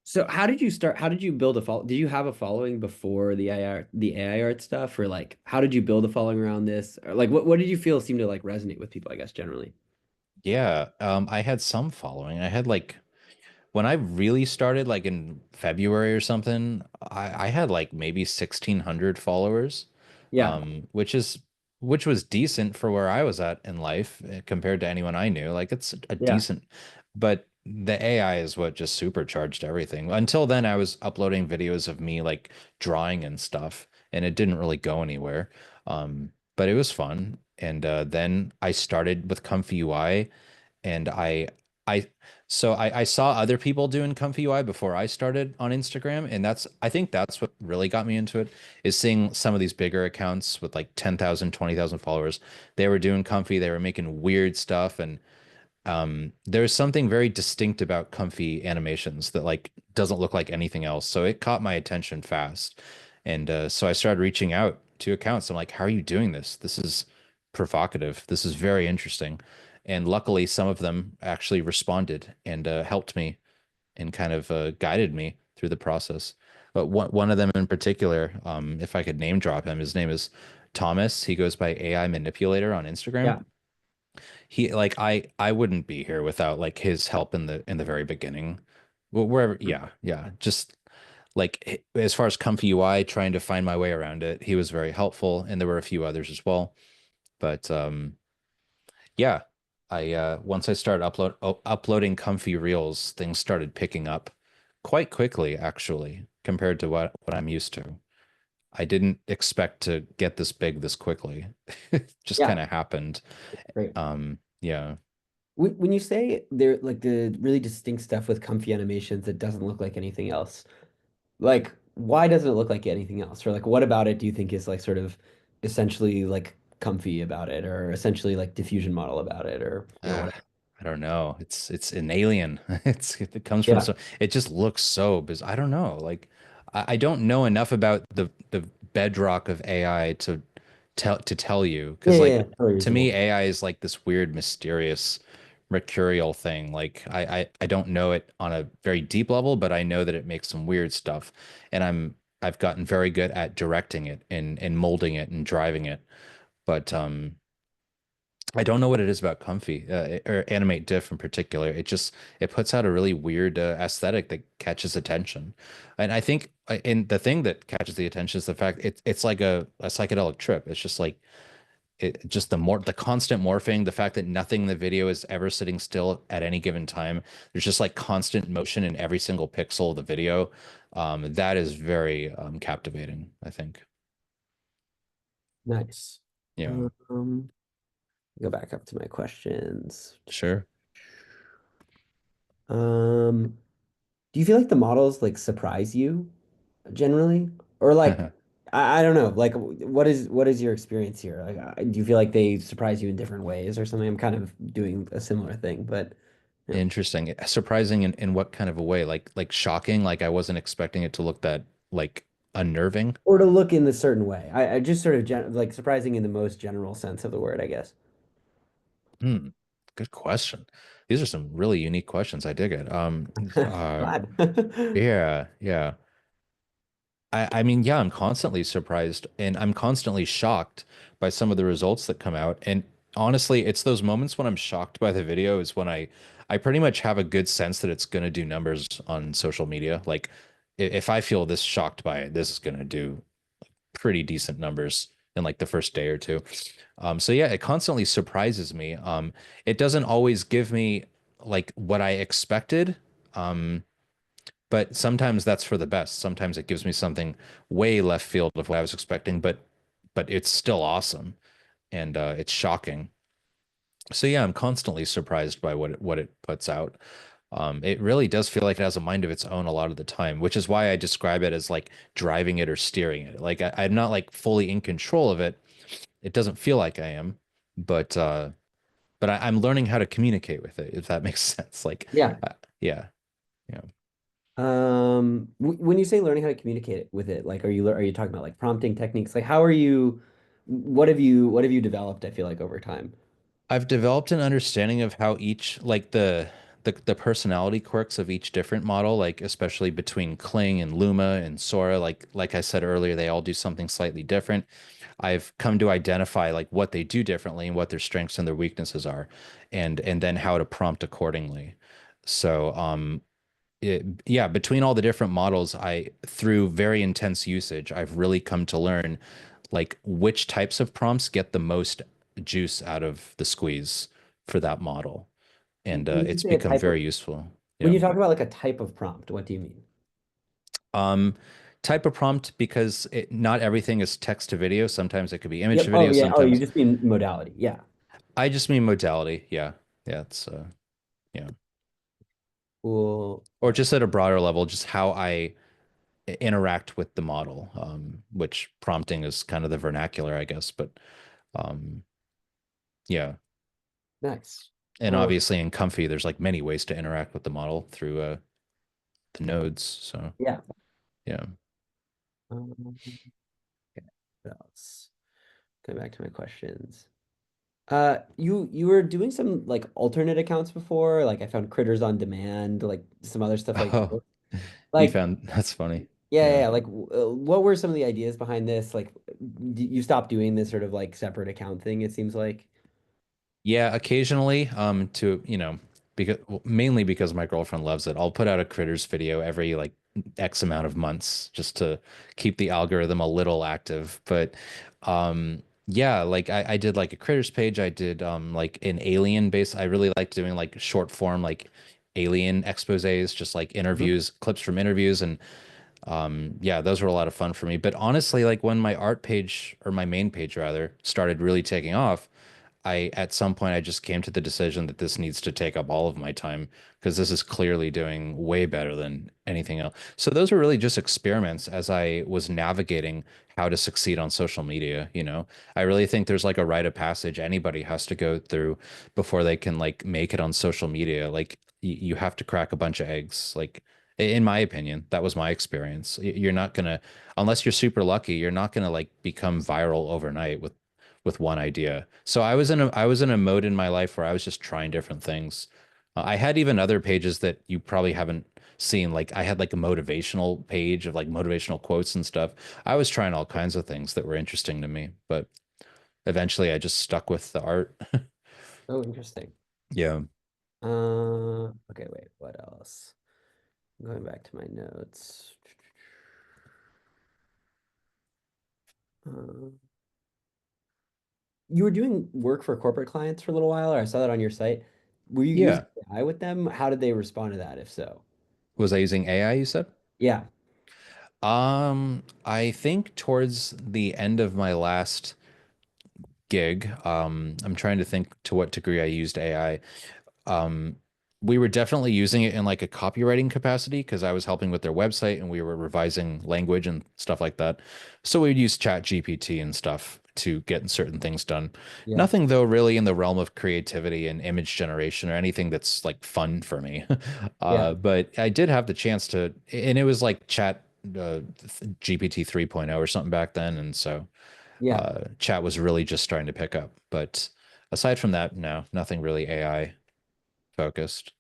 So how did you start? How did you build a follow? Did you have a following before the AI art stuff, or like how did you build a following around this? Or like what did you feel seemed to like resonate with people, I guess, generally? Yeah. I had some following. I had like when I really started, like in February or something, I had like maybe 1,600 followers, Yeah. which which was decent for where I was at in life compared to anyone I knew. Like it's a Yeah. decent, but the AI is what just supercharged everything. Until then, I was uploading videos of me like drawing and stuff, and it didn't really go anywhere. But it was fun. And then I started with Comfy UI and I I saw other people doing Comfy UI before I started on Instagram, and I think that's what really got me into it is seeing some of these bigger accounts with like 10,000, 20,000 followers. They were doing Comfy, they were making weird stuff, and there's something very distinct about Comfy animations that like doesn't look like anything else. So it caught my attention fast. And so I started reaching out to accounts. I'm like, how are you doing this? This is provocative. This is very interesting. And luckily, some of them actually responded and helped me and kind of guided me through the process. But one of them in particular, if I could name drop him, his name is Thomas. He goes by AI Manipulator on Instagram. Yeah. He like I wouldn't be here without like his help in the very beginning. Well, wherever, yeah, yeah. Just like as far as Comfy UI, trying to find my way around it, he was very helpful, and there were a few others as well. But yeah, I once I started uploading Comfy Reels, things started picking up quite quickly, actually, compared to what I'm used to. I didn't expect to get this big this quickly. It just Yeah. kind of happened. Great. Yeah. When you say they're like the really distinct stuff with comfy animations that doesn't look like anything else, like why doesn't it look like anything else? Or like what about it do you think is like sort of essentially like comfy about it or essentially like diffusion model about it or Ah, whatever? I don't know. It's an alien. It comes from Yeah. so it just looks so bizarre. I don't know. Like I don't know enough about the bedrock of AI to tell you Yeah, because yeah, yeah. like Totally to me reasonable. AI is like this weird mysterious mercurial thing. Like I don't know it on a very deep level, but I know that it makes some weird stuff, and I've gotten very good at directing it and molding it and driving it. But I don't know what it is about Comfy or Animate Diff in particular. It puts out a really weird aesthetic that catches attention, and I think and the thing that catches the attention is the fact it's like a psychedelic trip. It's just like just the constant morphing, the fact that nothing in the video is ever sitting still at any given time. There's just like constant motion in every single pixel of the video. That is very captivating, I think. Nice. Yeah, Um, go back up to my questions. sure. Do you feel like the models like surprise you generally? Or like I don't know, like what is your experience here? Like do you feel like they surprise you in different ways or something? I'm kind of doing a similar thing, but yeah. Interesting. Surprising in what kind of a way? Like shocking, like I wasn't expecting it to look that like unnerving. Or to look in a certain way. I just sort of like surprising in the most general sense of the word, I guess. Hmm. Good question. These are some really unique questions. I dig it. Glad. Yeah, yeah. I mean, yeah, I'm constantly surprised and I'm constantly shocked by some of the results that come out. And honestly, it's those moments when I'm shocked by the video is when I pretty much have a good sense that it's going to do numbers on social media. Like if I feel this shocked by it, this is going to do pretty decent numbers in like the first day or two. So yeah, it constantly surprises me. It doesn't always give me like what I expected. Um, but sometimes that's for the best. Sometimes it gives me something way left field of what I was expecting, but it's still awesome and it's shocking. So yeah, I'm constantly surprised by what it puts out. It really does feel like it has a mind of its own a lot of the time, which is why I describe it as like driving it or steering it. Like I'm not like fully in control of it. It doesn't feel like I am, but I'm learning how to communicate with it, if that makes sense. Like, Yeah. yeah, yeah. W when you say learning how to communicate with it, like, are you talking about like prompting techniques? Like, how are you? What have you developed? I feel like over time. I've developed an understanding of how each like the personality quirks of each different model, like especially between Kling and Luma and Sora, like I said earlier, they all do something slightly different. I've come to identify like what they do differently and what their strengths and their weaknesses are, and then how to prompt accordingly. So yeah, between all the different models, through very intense usage, I've really come to learn like which types of prompts get the most juice out of the squeeze for that model. And When you it's say a become type of, very useful. when Yeah. you talk about like a type of prompt, what do you mean? Um, type of prompt because not everything is text to video. Sometimes it could be image Yep. to Oh video. yeah. Oh, you Sometimes just mean modality. Yeah. I just mean modality. Yeah. Yeah. Yeah. Cool. Or just at a broader level, just how I interact with the model, which prompting is kind of the vernacular, I guess. But um, yeah. Nice. And Um, obviously in Comfy, there's like many ways to interact with the model through the nodes. So yeah. yeah. Um, okay. What else? Going back to my questions. You were doing some like alternate accounts before, like I found Critters on Demand, like some other stuff like Oh, that. you Like, found that's funny. yeah, yeah, Yeah. yeah. Like, what were some of the ideas behind this? Like, you stopped doing this sort of like separate account thing, it seems like. Yeah, occasionally, because well, mainly because my girlfriend loves it. I'll put out a Critters video every like X amount of months just to keep the algorithm a little active. But yeah, like I did like a Critters page. I did like an alien base. I really liked doing like short form like alien exposés, just like Mhm. interviews, clips from interviews, and yeah, those were a lot of fun for me. But honestly, like when my art page or my main page rather started really taking off, I at some point I just came to the decision that this needs to take up all of my time because this is clearly doing way better than anything else. So those were really just experiments as I was navigating how to succeed on social media, you know. I really think there's like a rite of passage anybody has to go through before they can like make it on social media. Like you have to crack a bunch of eggs. Like in my opinion, that was my experience. You're not gonna, unless you're super lucky, you're not gonna like become viral overnight with one idea. So I was in a mode in my life where I was just trying different things. I had even other pages that you probably haven't seen. Like I had like a motivational page of like motivational quotes and stuff. I was trying all kinds of things that were interesting to me, but eventually I just stuck with the art. Oh, interesting. Yeah. Okay, wait, what else? I'm going back to my notes. Uh, you were doing work for corporate clients for a little while, or I saw that on your site. Were you using Yeah. AI with them? How did they respond to that, if so? Was I using AI, you said? Yeah, I think towards the end of my last gig, I'm trying to think to what degree I used AI. Um, we were definitely using it in like a copywriting capacity because I was helping with their website and we were revising language and stuff like that. So we'd use Chat GPT and stuff to get certain things done. yeah, Nothing though really in the realm of creativity and image generation or anything that's like fun for me. yeah, But I did have the chance to, and it was like Chat GPT 3.0 or something back then, and so yeah. chat was really just starting to pick up. But aside from that, no, nothing really AI focused.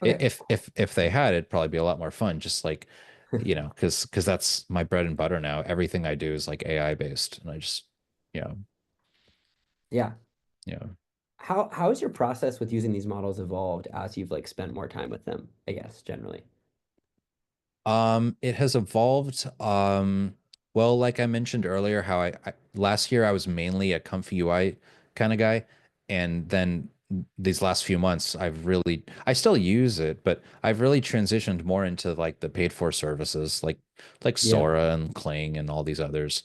Okay. If they had, it'd probably be a lot more fun. Just like, because that's my bread and butter now. Everything I do is like AI based, and I just, you know, Yeah. you know, How has your process with using these models evolved as you've like spent more time with them, I guess, generally? it has evolved. Well, like I mentioned earlier, how last year I was mainly a comfy UI kind of guy, and then these last few months I still use it, but I've really transitioned more into like the paid for services, like Yeah. Sora and Kling and all these others,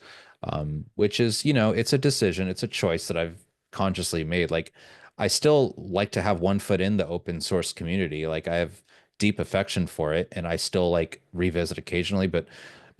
which is, it's a decision, it's a choice that I've consciously made. Like I still like to have one foot in the open source community. Like I have deep affection for it, and I still like revisit occasionally, but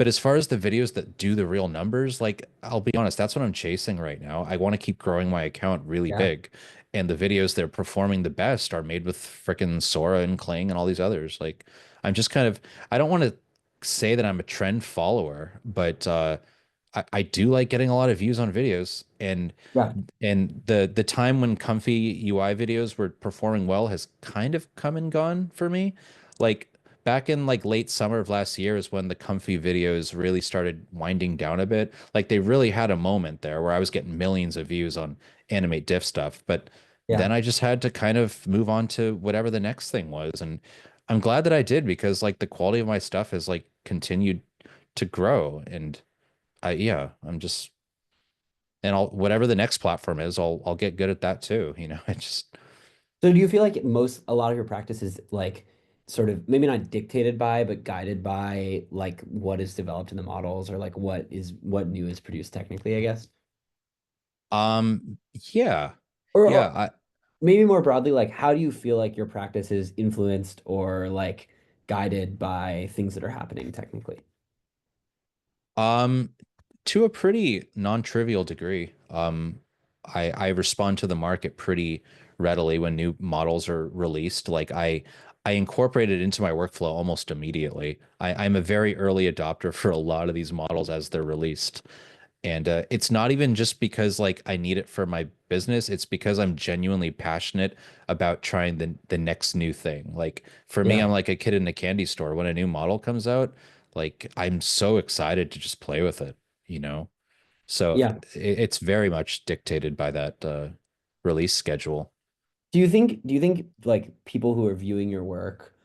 as far as the videos that do the real numbers, like I'll be honest, that's what I'm chasing right now. I want to keep growing my account really Yeah. big. And the videos that are performing the best are made with frickin' Sora and Kling and all these others. Like I'm just kind of I don't want to say that I'm a trend follower, but I do like getting a lot of views on videos, Yeah. and the time when comfy UI videos were performing well has kind of come and gone for me. Like back in like late summer of last year is when the comfy videos really started winding down a bit. Like they really had a moment there where I was getting millions of views on animate diff stuff, but Yeah. then I just had to kind of move on to whatever the next thing was. And I'm glad that I did, because like the quality of my stuff has like continued to grow. And yeah, I'm just, and I'll whatever the next platform is, I'll get good at that too. It just So do you feel like a lot of your practice is like sort of maybe not dictated by, but guided by like what is developed in the models or like what new is produced technically, I guess? yeah. Or Yeah, maybe more broadly, like how do you feel like your practice is influenced or like guided by things that are happening technically? to a pretty non-trivial degree. I respond to the market pretty readily when new models are released. Like I incorporate it into my workflow almost immediately. I'm a very early adopter for a lot of these models as they're released. And it's not even just because like I need it for my business. It's because I'm genuinely passionate about trying the next new thing. Like for me, Yeah. I'm like a kid in a candy store. When a new model comes out, like I'm so excited to just play with it, you know? So Yeah. it's very much dictated by that release schedule. Do you think like people who are viewing your work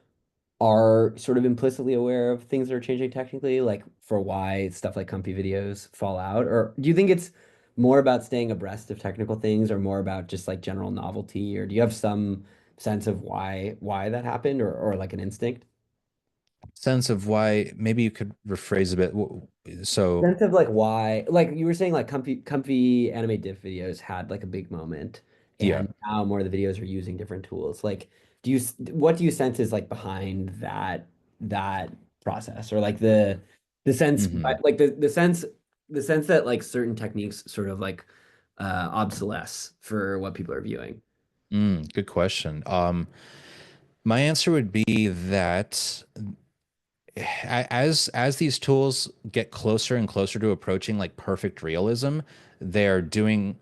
are sort of implicitly aware of things that are changing technically, like for why stuff like comfy videos fall out? Or do you think it's more about staying abreast of technical things or more about just like general novelty? Or do you have some sense of why that happened or like an instinct? Sense of why, maybe you could rephrase a bit. So Sense of like why, like you were saying, like comfy anime diff videos had like a big moment, yeah. and now more of the videos are using different tools. Like, what do you sense is like behind that process, or like the sense, Hmm. like the sense that like certain techniques sort of like obsolesce for what people are viewing. Good question. My answer would be that as these tools get closer and closer to approaching like perfect realism, they're doing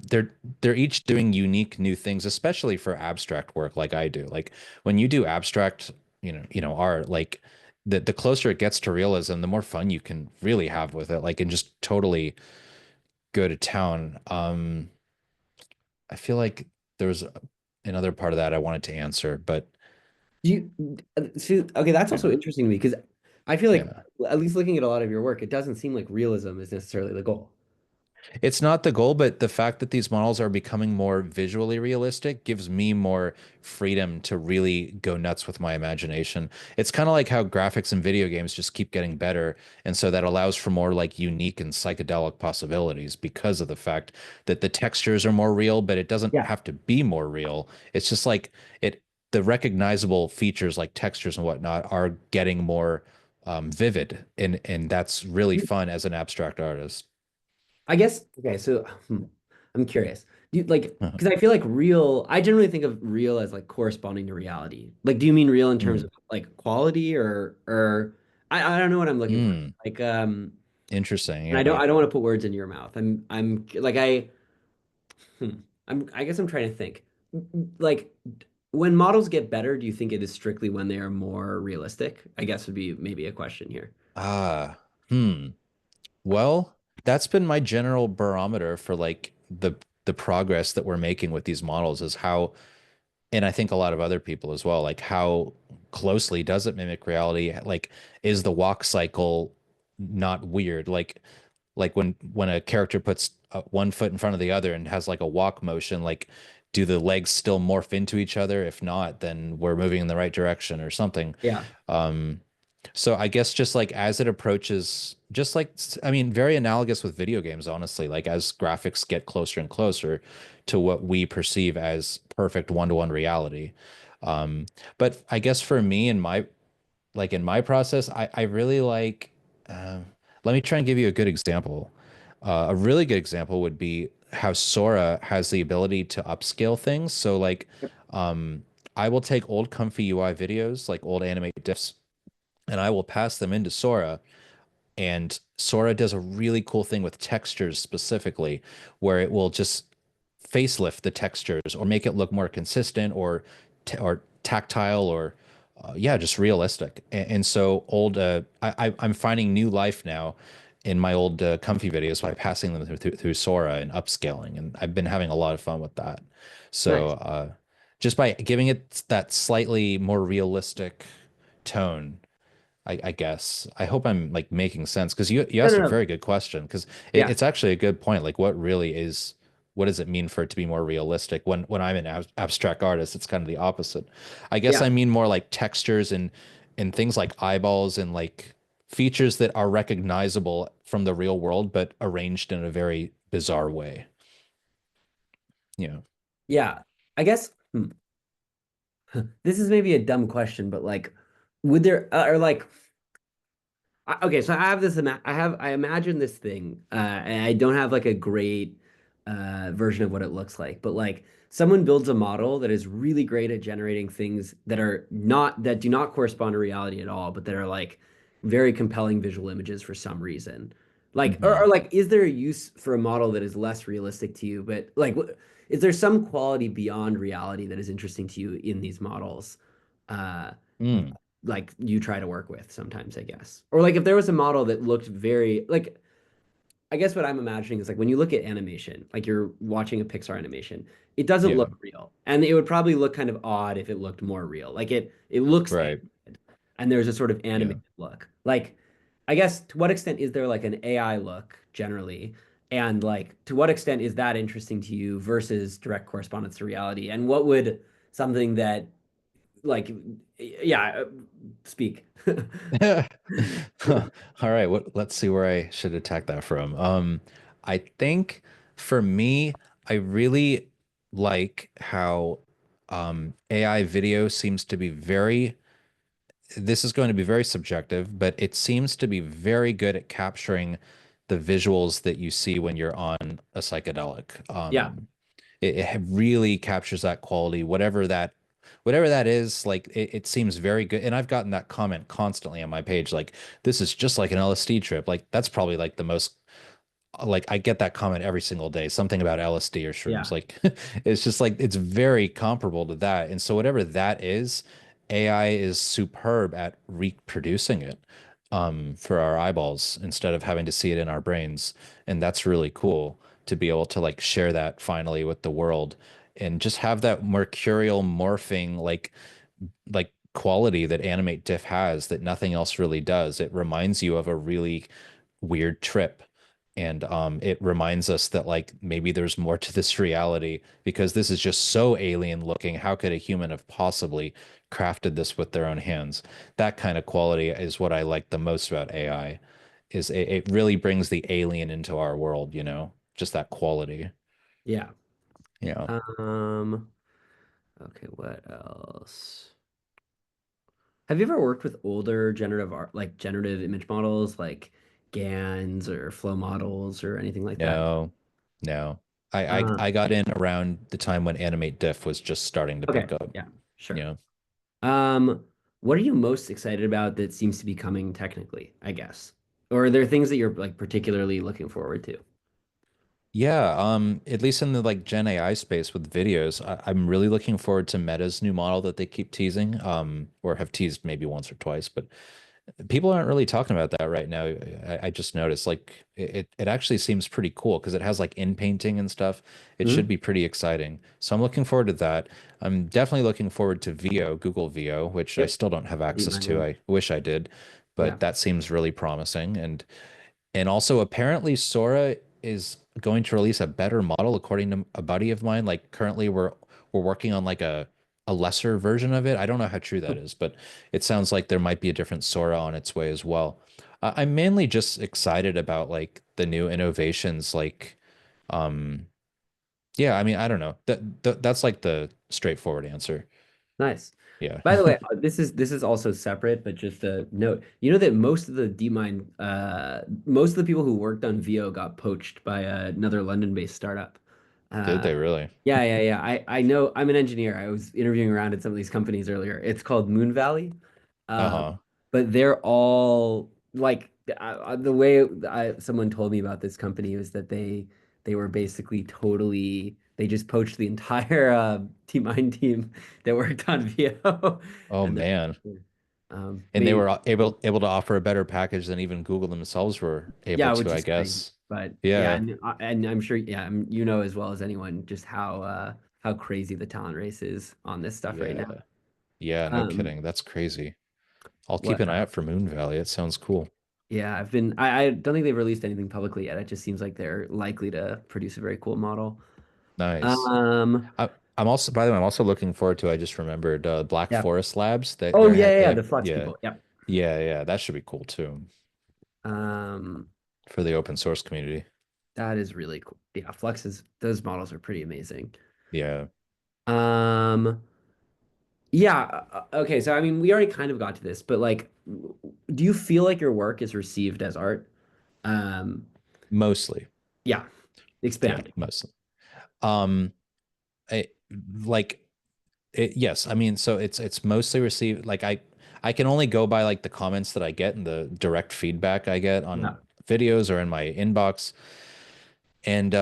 they're each doing unique new things, especially for abstract work like I do. Like when you do abstract, art, like the closer it gets to realism, the more fun you can really have with it, like and just totally go to town. I feel like there was another part of that I wanted to answer, but Do you see? Okay, that's also interesting to me because I feel like yeah. at least looking at a lot of your work, it doesn't seem like realism is necessarily the goal. It's not the goal, but the fact that these models are becoming more visually realistic gives me more freedom to really go nuts with my imagination. It's kind of like how graphics in video games just keep getting better. And so that allows for more like unique and psychedelic possibilities because of the fact that the textures are more real, but it doesn't Yeah. have to be more real. It's just like the recognizable features like textures and whatnot are getting more vivid. And that's really fun as an abstract artist. I guess okay, so I'm curious. Do you like because I feel like real, I generally think of real as like corresponding to reality. Like, do you mean real in terms Hmm. of like quality or I don't know what I'm looking for. Mm, Like interesting. and I don't Yeah. I don't want to put words into your mouth. I'm like hmm, I guess I'm trying to think. Like when models get better, do you think it is strictly when they are more realistic? I guess would be maybe a question here. Ah, hmm. Well, that's been my general barometer for like the progress that we're making with these models is how, and I think a lot of other people as well, like how closely does it mimic reality? Like, is the walk cycle not weird. Like when a character puts one foot in front of the other and has like a walk motion, like do the legs still morph into each other? If not, then we're moving in the right direction or something. Yeah. Um, so I guess just like as it approaches, just like I mean, very analogous with video games, honestly. Like as graphics get closer and closer to what we perceive as perfect one-to-one reality. Um, but I guess for me in my in my process, I really like. Uh, Let me try and give you a good example. A really good example would be how Sora has the ability to upscale things. So um, I will take old comfy UI videos, like old anime diffs, and I will pass them into Sora, and Sora does a really cool thing with textures specifically, where it will just facelift the textures or make it look more consistent or tactile or yeah, just realistic. And so I'm finding new life now in my old comfy videos by passing them through Sora and upscaling, and I've been having a lot of fun with that. So Nice. just by giving it that slightly more realistic tone, I guess. I hope I'm like making sense because you No, asked no, a no. very good question because Yeah. it's actually a good point. Like what does it mean for it to be more realistic? When I'm an abstract artist, it's kind of the opposite. I guess Yeah. I mean more like textures and things like eyeballs and like features that are recognizable from the real world, but arranged in a very bizarre way. Yeah. Yeah. I guess this is maybe a dumb question, but like, would there or like okay, so I have this I imagine this thing, and I don't have like a great version of what it looks like, but like someone builds a model that is really great at generating things that do not correspond to reality at all, but that are like very compelling visual images for some reason. Like, or Hmm. like, is there a use for a model that is less realistic to you, but like, is there some quality beyond reality that is interesting to you in these models? Uh, Mm. like you try to work with sometimes, I guess. Or like if there was a model that looked very like I guess what I'm imagining is like when you look at animation, like you're watching a Pixar animation, it doesn't Yeah. look real. And it would probably look kind of odd if it looked more real. Like it looks Right. animated and there's a sort of Yeah. animated look. Like I guess to what extent is there like an AI look generally? And like to what extent is that interesting to you versus direct correspondence to reality? And what would something that like yeah, speak. All right, let's see where I should attack that from. I think for me, I really like how AI video seems to be this is going to be very subjective, but it seems to be very good at capturing the visuals that you see when you're on a psychedelic. Yeah, It really captures that quality, whatever that is. Like it seems very good. And I've gotten that comment constantly on my page, like this is just like an LSD trip. Like that's probably like the most like I get that comment every single day, something about LSD or shrooms. yeah, Like it's just like it's very comparable to that. And so whatever that is, AI is superb at reproducing it for our eyeballs instead of having to see it in our brains. And that's really cool to be able to like share that finally with the world and just have that mercurial morphing like quality that Animate Diff has that nothing else really does. It reminds you of a really weird trip. And it reminds us that like maybe there's more to this reality because this is just so alien looking. How could a human have possibly crafted this with their own hands? That kind of quality is what I like the most about AI, is it really brings the alien into our world, you know, just that quality. yeah. Yeah. Um, okay, what else? Have you ever worked with older generative art, like generative image models, like GANs or flow models or anything like that? No, no. Uh, I got in around the time when Animate Diff was just starting to okay, pick up. yeah, sure. Yeah. Um, what are you most excited about that seems to be coming technically, I guess? Or are there things that you're like particularly looking forward to? Yeah, at least in the like Gen AI space with videos, I'm really looking forward to Meta's new model that they keep teasing, or have teased maybe once or twice, but people aren't really talking about that right now. I just noticed like it actually seems pretty cool because it has like in painting and stuff. It should Hmm. be pretty exciting. So I'm looking forward to that. I'm definitely looking forward to VO, Google VO, which I Yep, still don't have deep access to. mind. I wish I did. but Yeah. that seems really promising. And also apparently Sora is going to release a better model according to a buddy of mine. Like currently we're working on like a lesser version of it. I don't know how true that is, but it sounds like there might be a different Sora on its way as well. I'm mainly just excited about like the new innovations like um yeah, I mean, I don't know. That's like the straightforward answer. Nice. Yeah. By the way, this is also separate, but just a note. You know that most of the DeepMind, most of the people who worked on VO got poached by another London-based startup. Did Uh, they really? yeah, yeah, yeah. I know. I'm an engineer. I was interviewing around at some of these companies earlier. It's called Moon Valley. Uh, Uh-huh. but they're all like the way someone told me about this company was that they were basically totally they just poached the entire T-Mine team that worked on VO Oh and man. then And they maybe were able to offer a better package than even Google themselves were able yeah, to, which I is crazy. guess. But yeah, Yeah. and I'm sure yeah, you know as well as anyone just how crazy the talent race is on this stuff right Yeah. now. Yeah, no Um, kidding. That's crazy. I'll keep what an eye out for Moon Valley. It sounds cool. Yeah, I don't think they've released anything publicly yet. It just seems like they're likely to produce a very cool model. Nice. Um, I'm also, by the way, I'm also looking forward to, I just remembered, Black yeah. Forest Labs. Oh yeah, They yeah, have, the Flux yeah, people. Yep. yeah, that should be cool too Um, for the open source community. that is really cool. Yeah, those models are pretty amazing. Yeah. Um, yeah, okay, so I mean, we already kind of got to this, but like, do you feel like your work is received as art? Um, Mostly. yeah, Yeah, expand. mostly. Um, I, like yes, I mean, so it's mostly received like I can only go by like the comments that I get and the direct feedback I get on Yeah. videos or in my inbox. And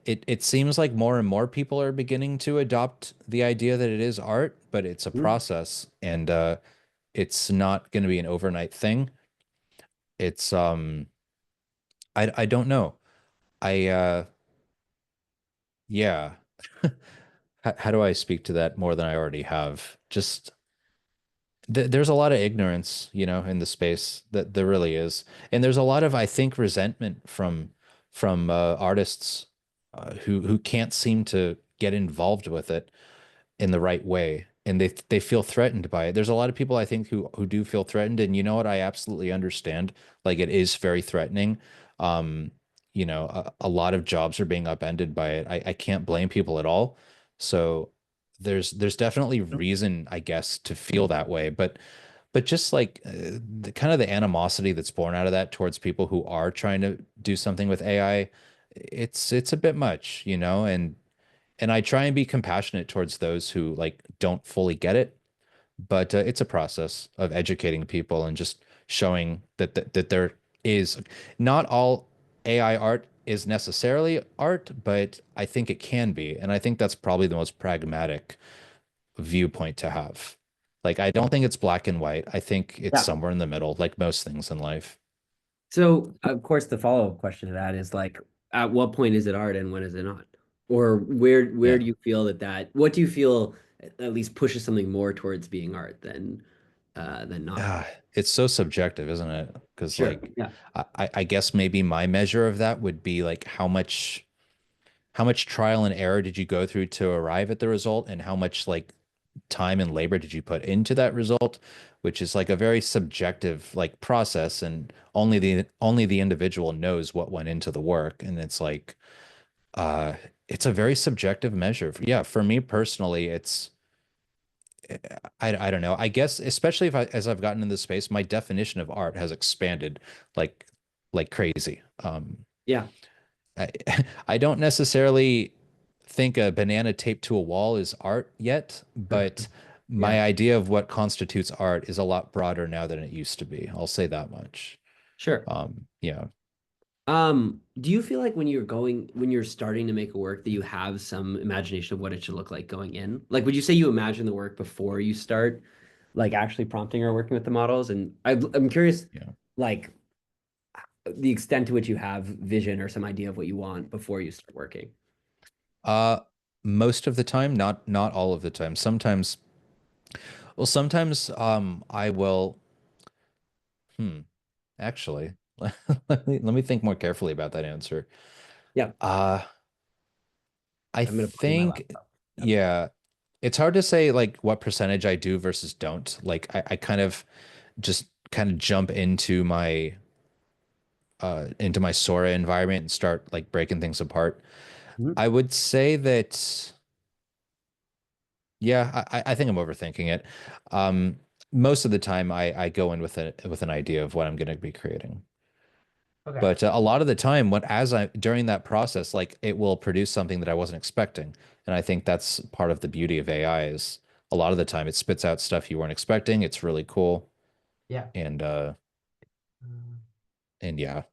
it seems like more and more people are beginning to adopt the idea that it is art, but it's a Mm, process and it's not going to be an overnight thing. It's I don't know. I yeah. How do I speak to that more than I already have? Just there's a lot of ignorance, you know, in the space that there really is, and there's a lot of, I think, resentment from artists who can't seem to get involved with it in the right way, and they feel threatened by it. There's a lot of people I think who do feel threatened, and you know what? I absolutely understand. Like it is very threatening. Um, you know, a lot of jobs are being upended by it. I can't blame people at all. So there's definitely reason, I guess, to feel that way, but just like the kind of the animosity that's born out of that towards people who are trying to do something with AI, it's a bit much, you know, and I try and be compassionate towards those who like don't fully get it, but it's a process of educating people and just showing that there is not all AI art is necessarily art, but I think it can be, and I think that's probably the most pragmatic viewpoint to have. Like I don't think it's black and white. I think it's yeah. somewhere in the middle, like most things in life. So, of course, the follow-up question to that is like, at what point is it art and when is it not? Or where Yeah. do you feel what do you feel at least pushes something more towards being art than not? It's so subjective, isn't it? Because Sure. like Yeah. I guess maybe my measure of that would be like how much trial and error did you go through to arrive at the result, and how much like time and labor did you put into that result, which is like a very subjective like process, and only the individual knows what went into the work, and it's like uh it's a very subjective measure. Yeah, for me personally, it's I don't know. I guess especially if as I've gotten in this space, my definition of art has expanded like like crazy. Yeah. I I don't necessarily think a banana taped to a wall is art yet, but Yeah. my idea of what constitutes art is a lot broader now than it used to be. I'll say that much. Sure. Yeah. Do you feel like when you're starting to make a work that you have some imagination of what it should look like going in? Like, would you say you imagine the work before you start, like actually prompting or working with the models? And I'm curious, Yeah. like, the extent to which you have vision or some idea of what you want before you start working. Uh, Most of the time, not all of the time. Sometimes, well, sometimes I will. Hmm. Actually, let me think more carefully about that answer. Yeah, Uh, I I'm gonna plug in my think, laptop. Yep. yeah, it's hard to say like what percentage I do versus don't. Like I kind of just kind of jump into my Sora environment and start like breaking things apart. Mhm. I would say that yeah, I think I'm overthinking it. Um, Most of the time I go in with an idea of what I'm going to be creating. Okay. But a lot of the time, what as I during that process, like it will produce something that I wasn't expecting. And I think that's part of the beauty of AI is a lot of the time it spits out stuff you weren't expecting. It's really cool. Yeah. And Uh, and yeah.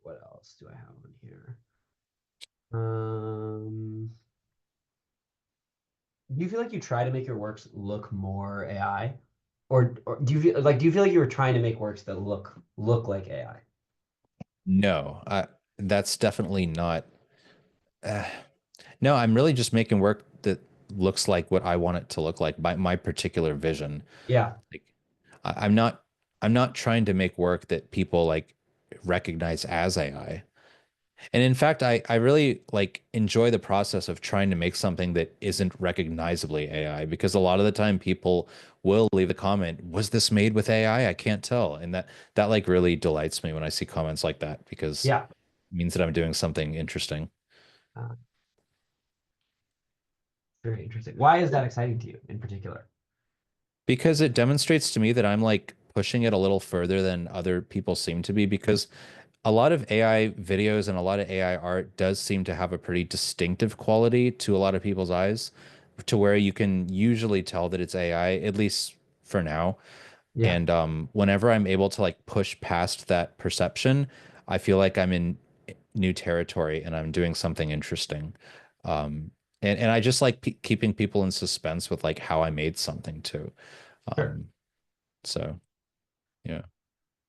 what else do I have on here? Um, do you feel like you try to make your works look more AI, or do you feel like you were trying to make works that look like AI? No, that's definitely not. Uh, no, I'm really just making work that looks like what I want it to look like, my particular vision. Yeah, Like I'm not trying to make work that people like recognize as AI. And in fact, I really like enjoy the process of trying to make something that isn't recognizably AI because a lot of the time people will leave a comment, was this made with AI? I can't tell. And that like really delights me when I see comments like that because yeah. it means that I'm doing something interesting. Uh, Very interesting. Why is that exciting to you in particular? Because it demonstrates to me that I'm like pushing it a little further than other people seem to be because a lot of AI videos and a lot of AI art does seem to have a pretty distinctive quality to a lot of people's eyes, to where you can usually tell that it's AI, at least for now. Yeah, And whenever I'm able to like push past that perception, I feel like I'm in new territory and I'm doing something interesting. Um, and I just like pe keeping people in suspense with like how I made something too. sure. Um, so yeah.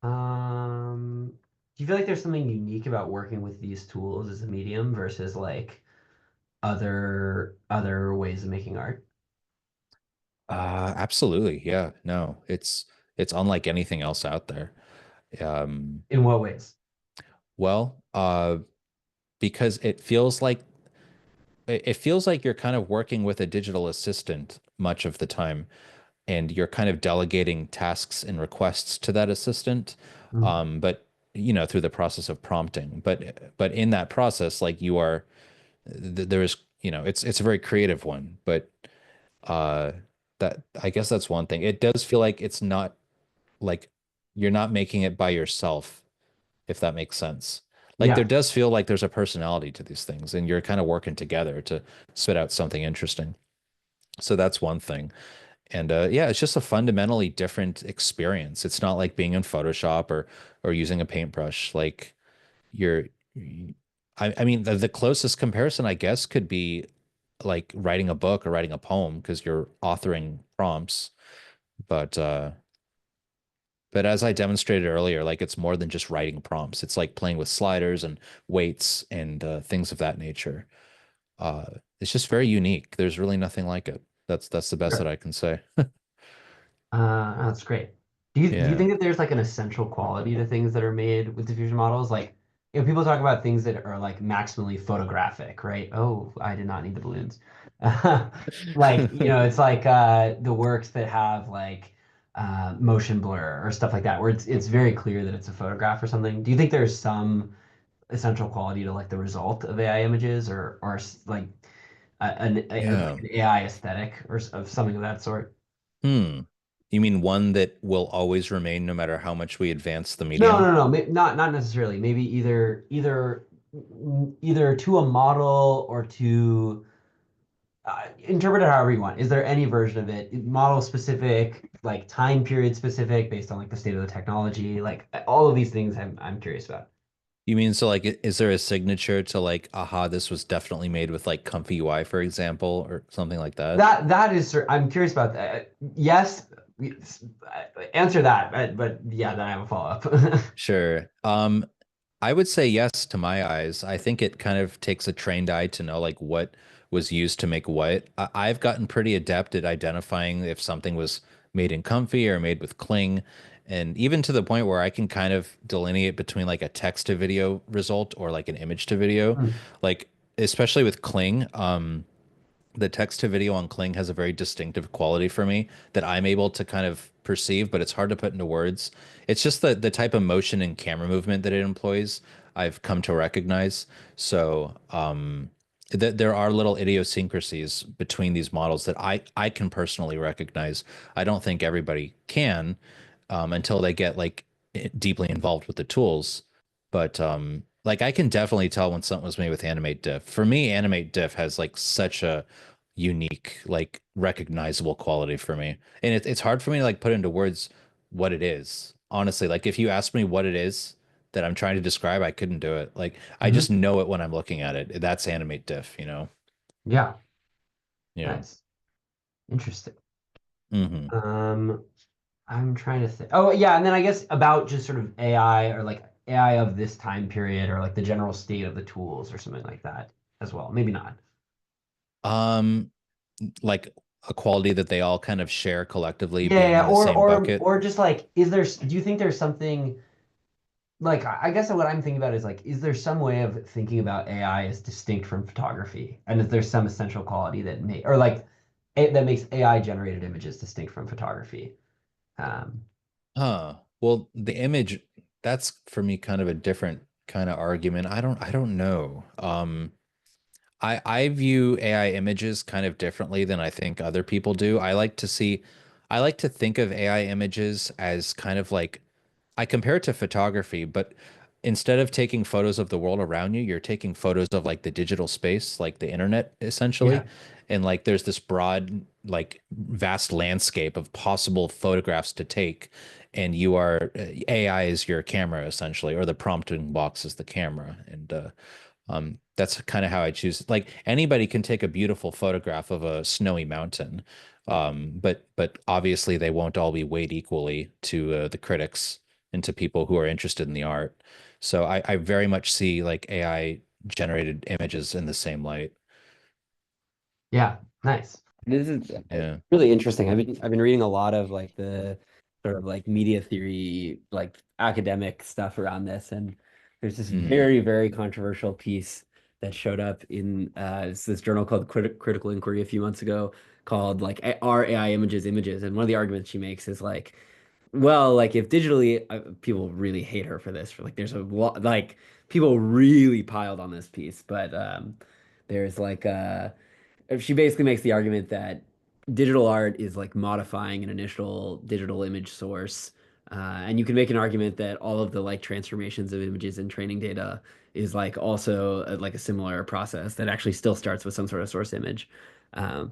Do you feel like there's something unique about working with these tools as a medium versus like other ways of making art? Absolutely. Yeah. No, it's unlike anything else out there. In what ways? Well, because it feels like you're kind of working with a digital assistant much of the time, and you're kind of delegating tasks and requests to that assistant. Mhm. But through the process of prompting. But in that process, like there is, it's a very creative one, but uh, that I guess that's one thing. It does feel like it's not like you're not making it by yourself, if that makes sense. Like there Yeah, does feel like there's a personality to these things, and you're kind of working together to spit out something interesting. So that's one thing. And yeah, it's just a fundamentally different experience. It's not like being in Photoshop or using a paintbrush. Like you're, I mean, the closest comparison, I guess, could be like writing a book or writing a poem because you're authoring prompts. But but as I demonstrated earlier, like it's more than just writing prompts. It's like playing with sliders and weights and things of that nature. It's just very unique. There's really nothing like it. That's the best that sure. I can say. That's great. Do you Yeah. think that there's like an essential quality to things that are made with diffusion models? Like, people talk about things that are like maximally photographic, right? Oh, I did not need the balloons. Like, it's like the works that have like motion blur or stuff like that, where it's very clear that it's a photograph or something. Do you think there's some essential quality to like the result of AI images or like like Yeah. an AI aesthetic of something of that sort? Hmm. You mean one that will always remain no matter how much we advance the No, medium? no, no, not necessarily. Maybe either to a model or to interpret it however you want. Is there any version of it, model specific, like time period specific, based on like the state of the technology, like all of these things I'm curious about. You mean so like is there a signature to like, aha, this was definitely made with like comfy UI, for example, or something like that? That is, I'm curious about that. Yes, answer that, but yeah, then I have a follow-up. Sure. I would say yes to my eyes. I think it kind of takes a trained eye to know like what was used to make what. I've gotten pretty adept at identifying if something was made in Comfy or made with Kling. And even to the point where I can kind of delineate between like a text to video result or like an image to video, Mm. like especially with Kling. The text to video on Kling has a very distinctive quality for me that I'm able to kind of perceive, but it's hard to put into words. It's just the type of motion and camera movement that it employs, I've come to recognize. So, there are little idiosyncrasies between these models that I can personally recognize. I don't think everybody can, until they get like deeply involved with the tools. But like I can definitely tell when something was made with Animate Diff. For me, Animate Diff has like such a unique, like recognizable quality for me. And it's hard for me to like put into words what it is. Honestly, like if you ask me what it is that I'm trying to describe, I couldn't do it. Like I just Mhm. know it when I'm looking at it. That's Animate Diff, you know? Yeah, Yeah. nice. Interesting. Hmm. Um, I'm trying to think. Oh, yeah, and then I guess about just sort of AI or like AI of this time period or like the general state of the tools or something like that as well. Maybe not. Um, like a quality that they all kind of share collectively Yeah, being yeah, in the same bucket. or just like, is there? Do you think there's something like I guess what I'm thinking about is like, is there some way of thinking about AI as distinct from photography, and is there some essential quality that may or like that makes AI generated images distinct from photography? Um, Huh. Well, the image, that's for me kind of a different kind of argument. I don't know. I view AI images kind of differently than I think other people do. I like to think of AI images as kind of like I compare it to photography, but instead of taking photos of the world around you, you're taking photos of like the digital space, like the internet yeah, essentially. And like there's this broad, like vast landscape of possible photographs to take. And you are AI is your camera essentially, or the prompting box is the camera. And that's kind of how I choose. Like anybody can take a beautiful photograph of a snowy mountain, but obviously they won't all be weighed equally to the critics and to people who are interested in the art. So I very much see like AI generated images in the same light. yeah, nice. This is Yeah. really interesting. I've been reading a lot of like the sort of like media theory, like academic stuff around this, and there's this Hmm. very controversial piece that showed up in it's this journal called Critical Inquiry a few months ago called like Are AI images images? And one of the arguments she makes is like, well, like if digitally, people really hate her for this. For like, there's a lot like people really piled on this piece, but there's like she basically makes the argument that digital art is like modifying an initial digital image source. And you can make an argument that all of the like transformations of images and training data is like also like a similar process that actually still starts with some sort of source image.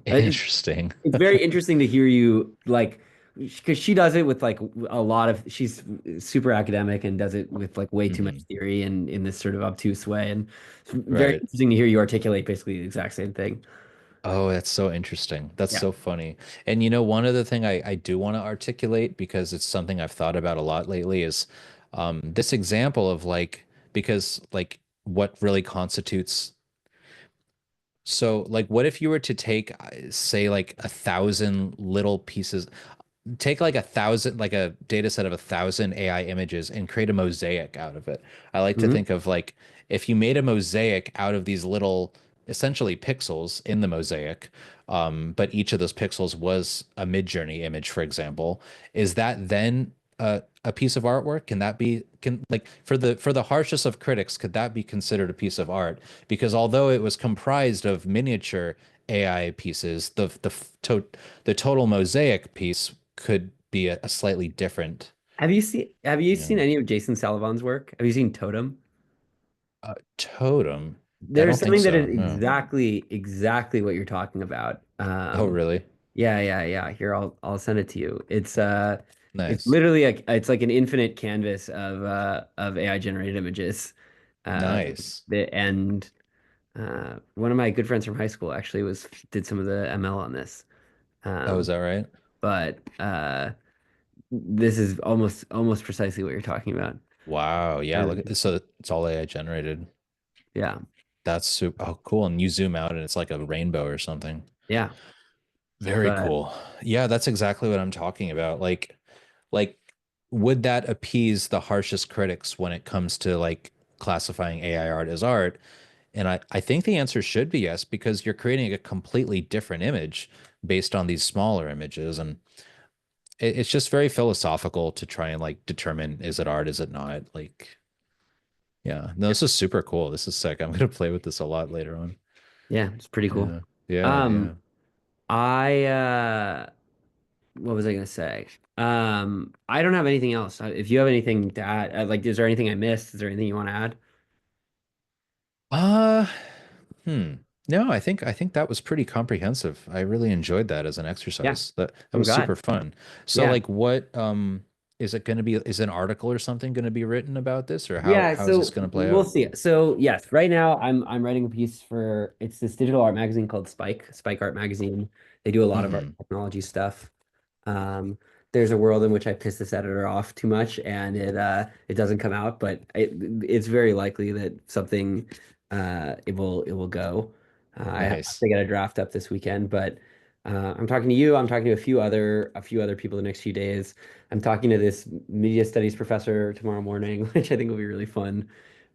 Interesting. It's very interesting to hear you like because she does it with like a lot of she's super academic and does it with like way too much Hmm. theory and in this sort of obtuse way. And it's very Right. interesting to hear you articulate basically the exact same thing. Oh, that's so interesting. That's Yeah. so funny. And you know, one other thing I do want to articulate because it's something I've thought about a lot lately is this example of like, because like what really constitutes. So like, what if you were to take, say, like 1,000 little pieces, take like 1,000, like a data set of 1,000 AI images and create a mosaic out of it. I like to Hmm. think of like if you made a mosaic out of these little, essentially pixels in the mosaic, but each of those pixels was a Midjourney image, for example, is that then a piece of artwork? Can that be can like for the harshest of critics, could that be considered a piece of art? Because although it was comprised of miniature AI pieces, the total mosaic piece could be a slightly different, Have you you seen know, any of Jason Salavon's work? Have you seen Totem? totem. I There's don't think something that so. is No. exactly what you're talking about. Oh, really? Yeah. Here, I'll send it to you. It's Nice. literally like it's like an infinite canvas of AI generated images. Uh, Nice. and one of my good friends from high school actually was did some of the ML on this. Oh, is Um, that right? but this is almost precisely what you're talking about. Wow. Yeah. Really? Look at so it's all AI generated. Yeah. That's super. Oh, cool. And you zoom out and it's like a rainbow or something. Yeah. Very But cool. Yeah, that's exactly what I'm talking about. Like, would that appease the harshest critics when it comes to like classifying AI art as art? And I think the answer should be yes, because you're creating a completely different image based on these smaller images. And it's just very philosophical to try and like determine, is it art, is it not? Like, yeah, no, yeah, this is super cool. This is sick. I'm gonna play with this a lot later on. yeah, it's pretty cool. Yeah, yeah, yeah. Um, I what was I gonna say? I don't have anything else. If you have anything to add, like, is there anything I missed? Is there anything you want to add? Uh, hmm. No, I think that was pretty comprehensive. I really enjoyed that as an Yeah, exercise. That I'm was super glad. fun. So Yeah. like what is it going to be, is an article or something going to be written about this, or Yeah, how is this so going to play we'll out? see. So yes, right now I'm writing a piece for it's this digital art magazine called Spike Art Magazine. They do a lot of art Hmm. technology stuff. Um, there's a world in which I piss this editor off too much and it doesn't come out, but it's very likely that something it will go. I have Nice. to get a draft up this weekend, but I'm talking to you. I'm talking to a few other people the next few days. I'm talking to this media studies professor tomorrow morning, which I think will be really fun.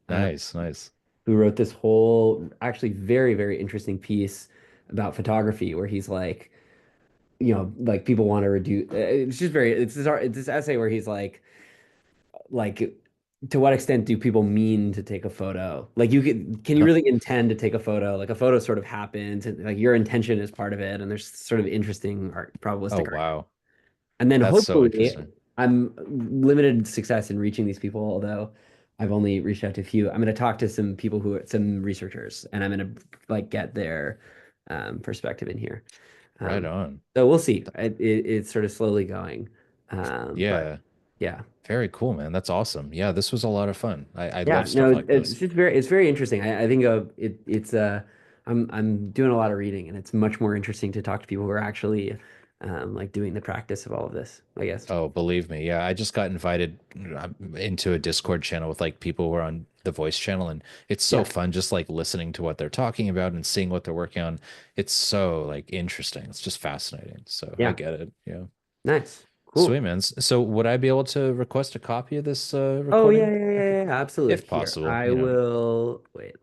Uh, Nice, nice. who wrote this whole actually very interesting piece about photography, where he's like, like people want to reduce. It's just very. It's this essay where he's like, to what extent do people mean to take a photo? Like, can you really intend to take a photo? Like, a photo sort of happens, and like your intention is part of it, and there's sort of interesting Oh, probabilistic art. wow. And then That's so hopefully, interesting. I'm limited success in reaching these people, although I've only reached out to a few. I'm going to talk to some people some researchers, and I'm going to like get their perspective in here. Right Um, on. so we'll see. It's sort of slowly going, but Yeah. yeah, Very cool, man. That's awesome. Yeah, this was a lot of fun. I yeah. love No, stuff like this. it's very interesting. I think I'm doing a lot of reading, and it's much more interesting to talk to people who are actually like doing the practice of all of this, I guess. Oh, believe me. Yeah, I just got invited into a Discord channel with like people who are on the voice channel, and it's so Yeah, fun just like listening to what they're talking about and seeing what they're working on. It's so like interesting. It's just fascinating. So I yeah. get it. Yeah. Nice. Sweet, Cool. man. So would I be able to request a copy of this Oh yeah, recording? yeah, I yeah, could, yeah, absolutely. if Here, possible, I you know. will wait.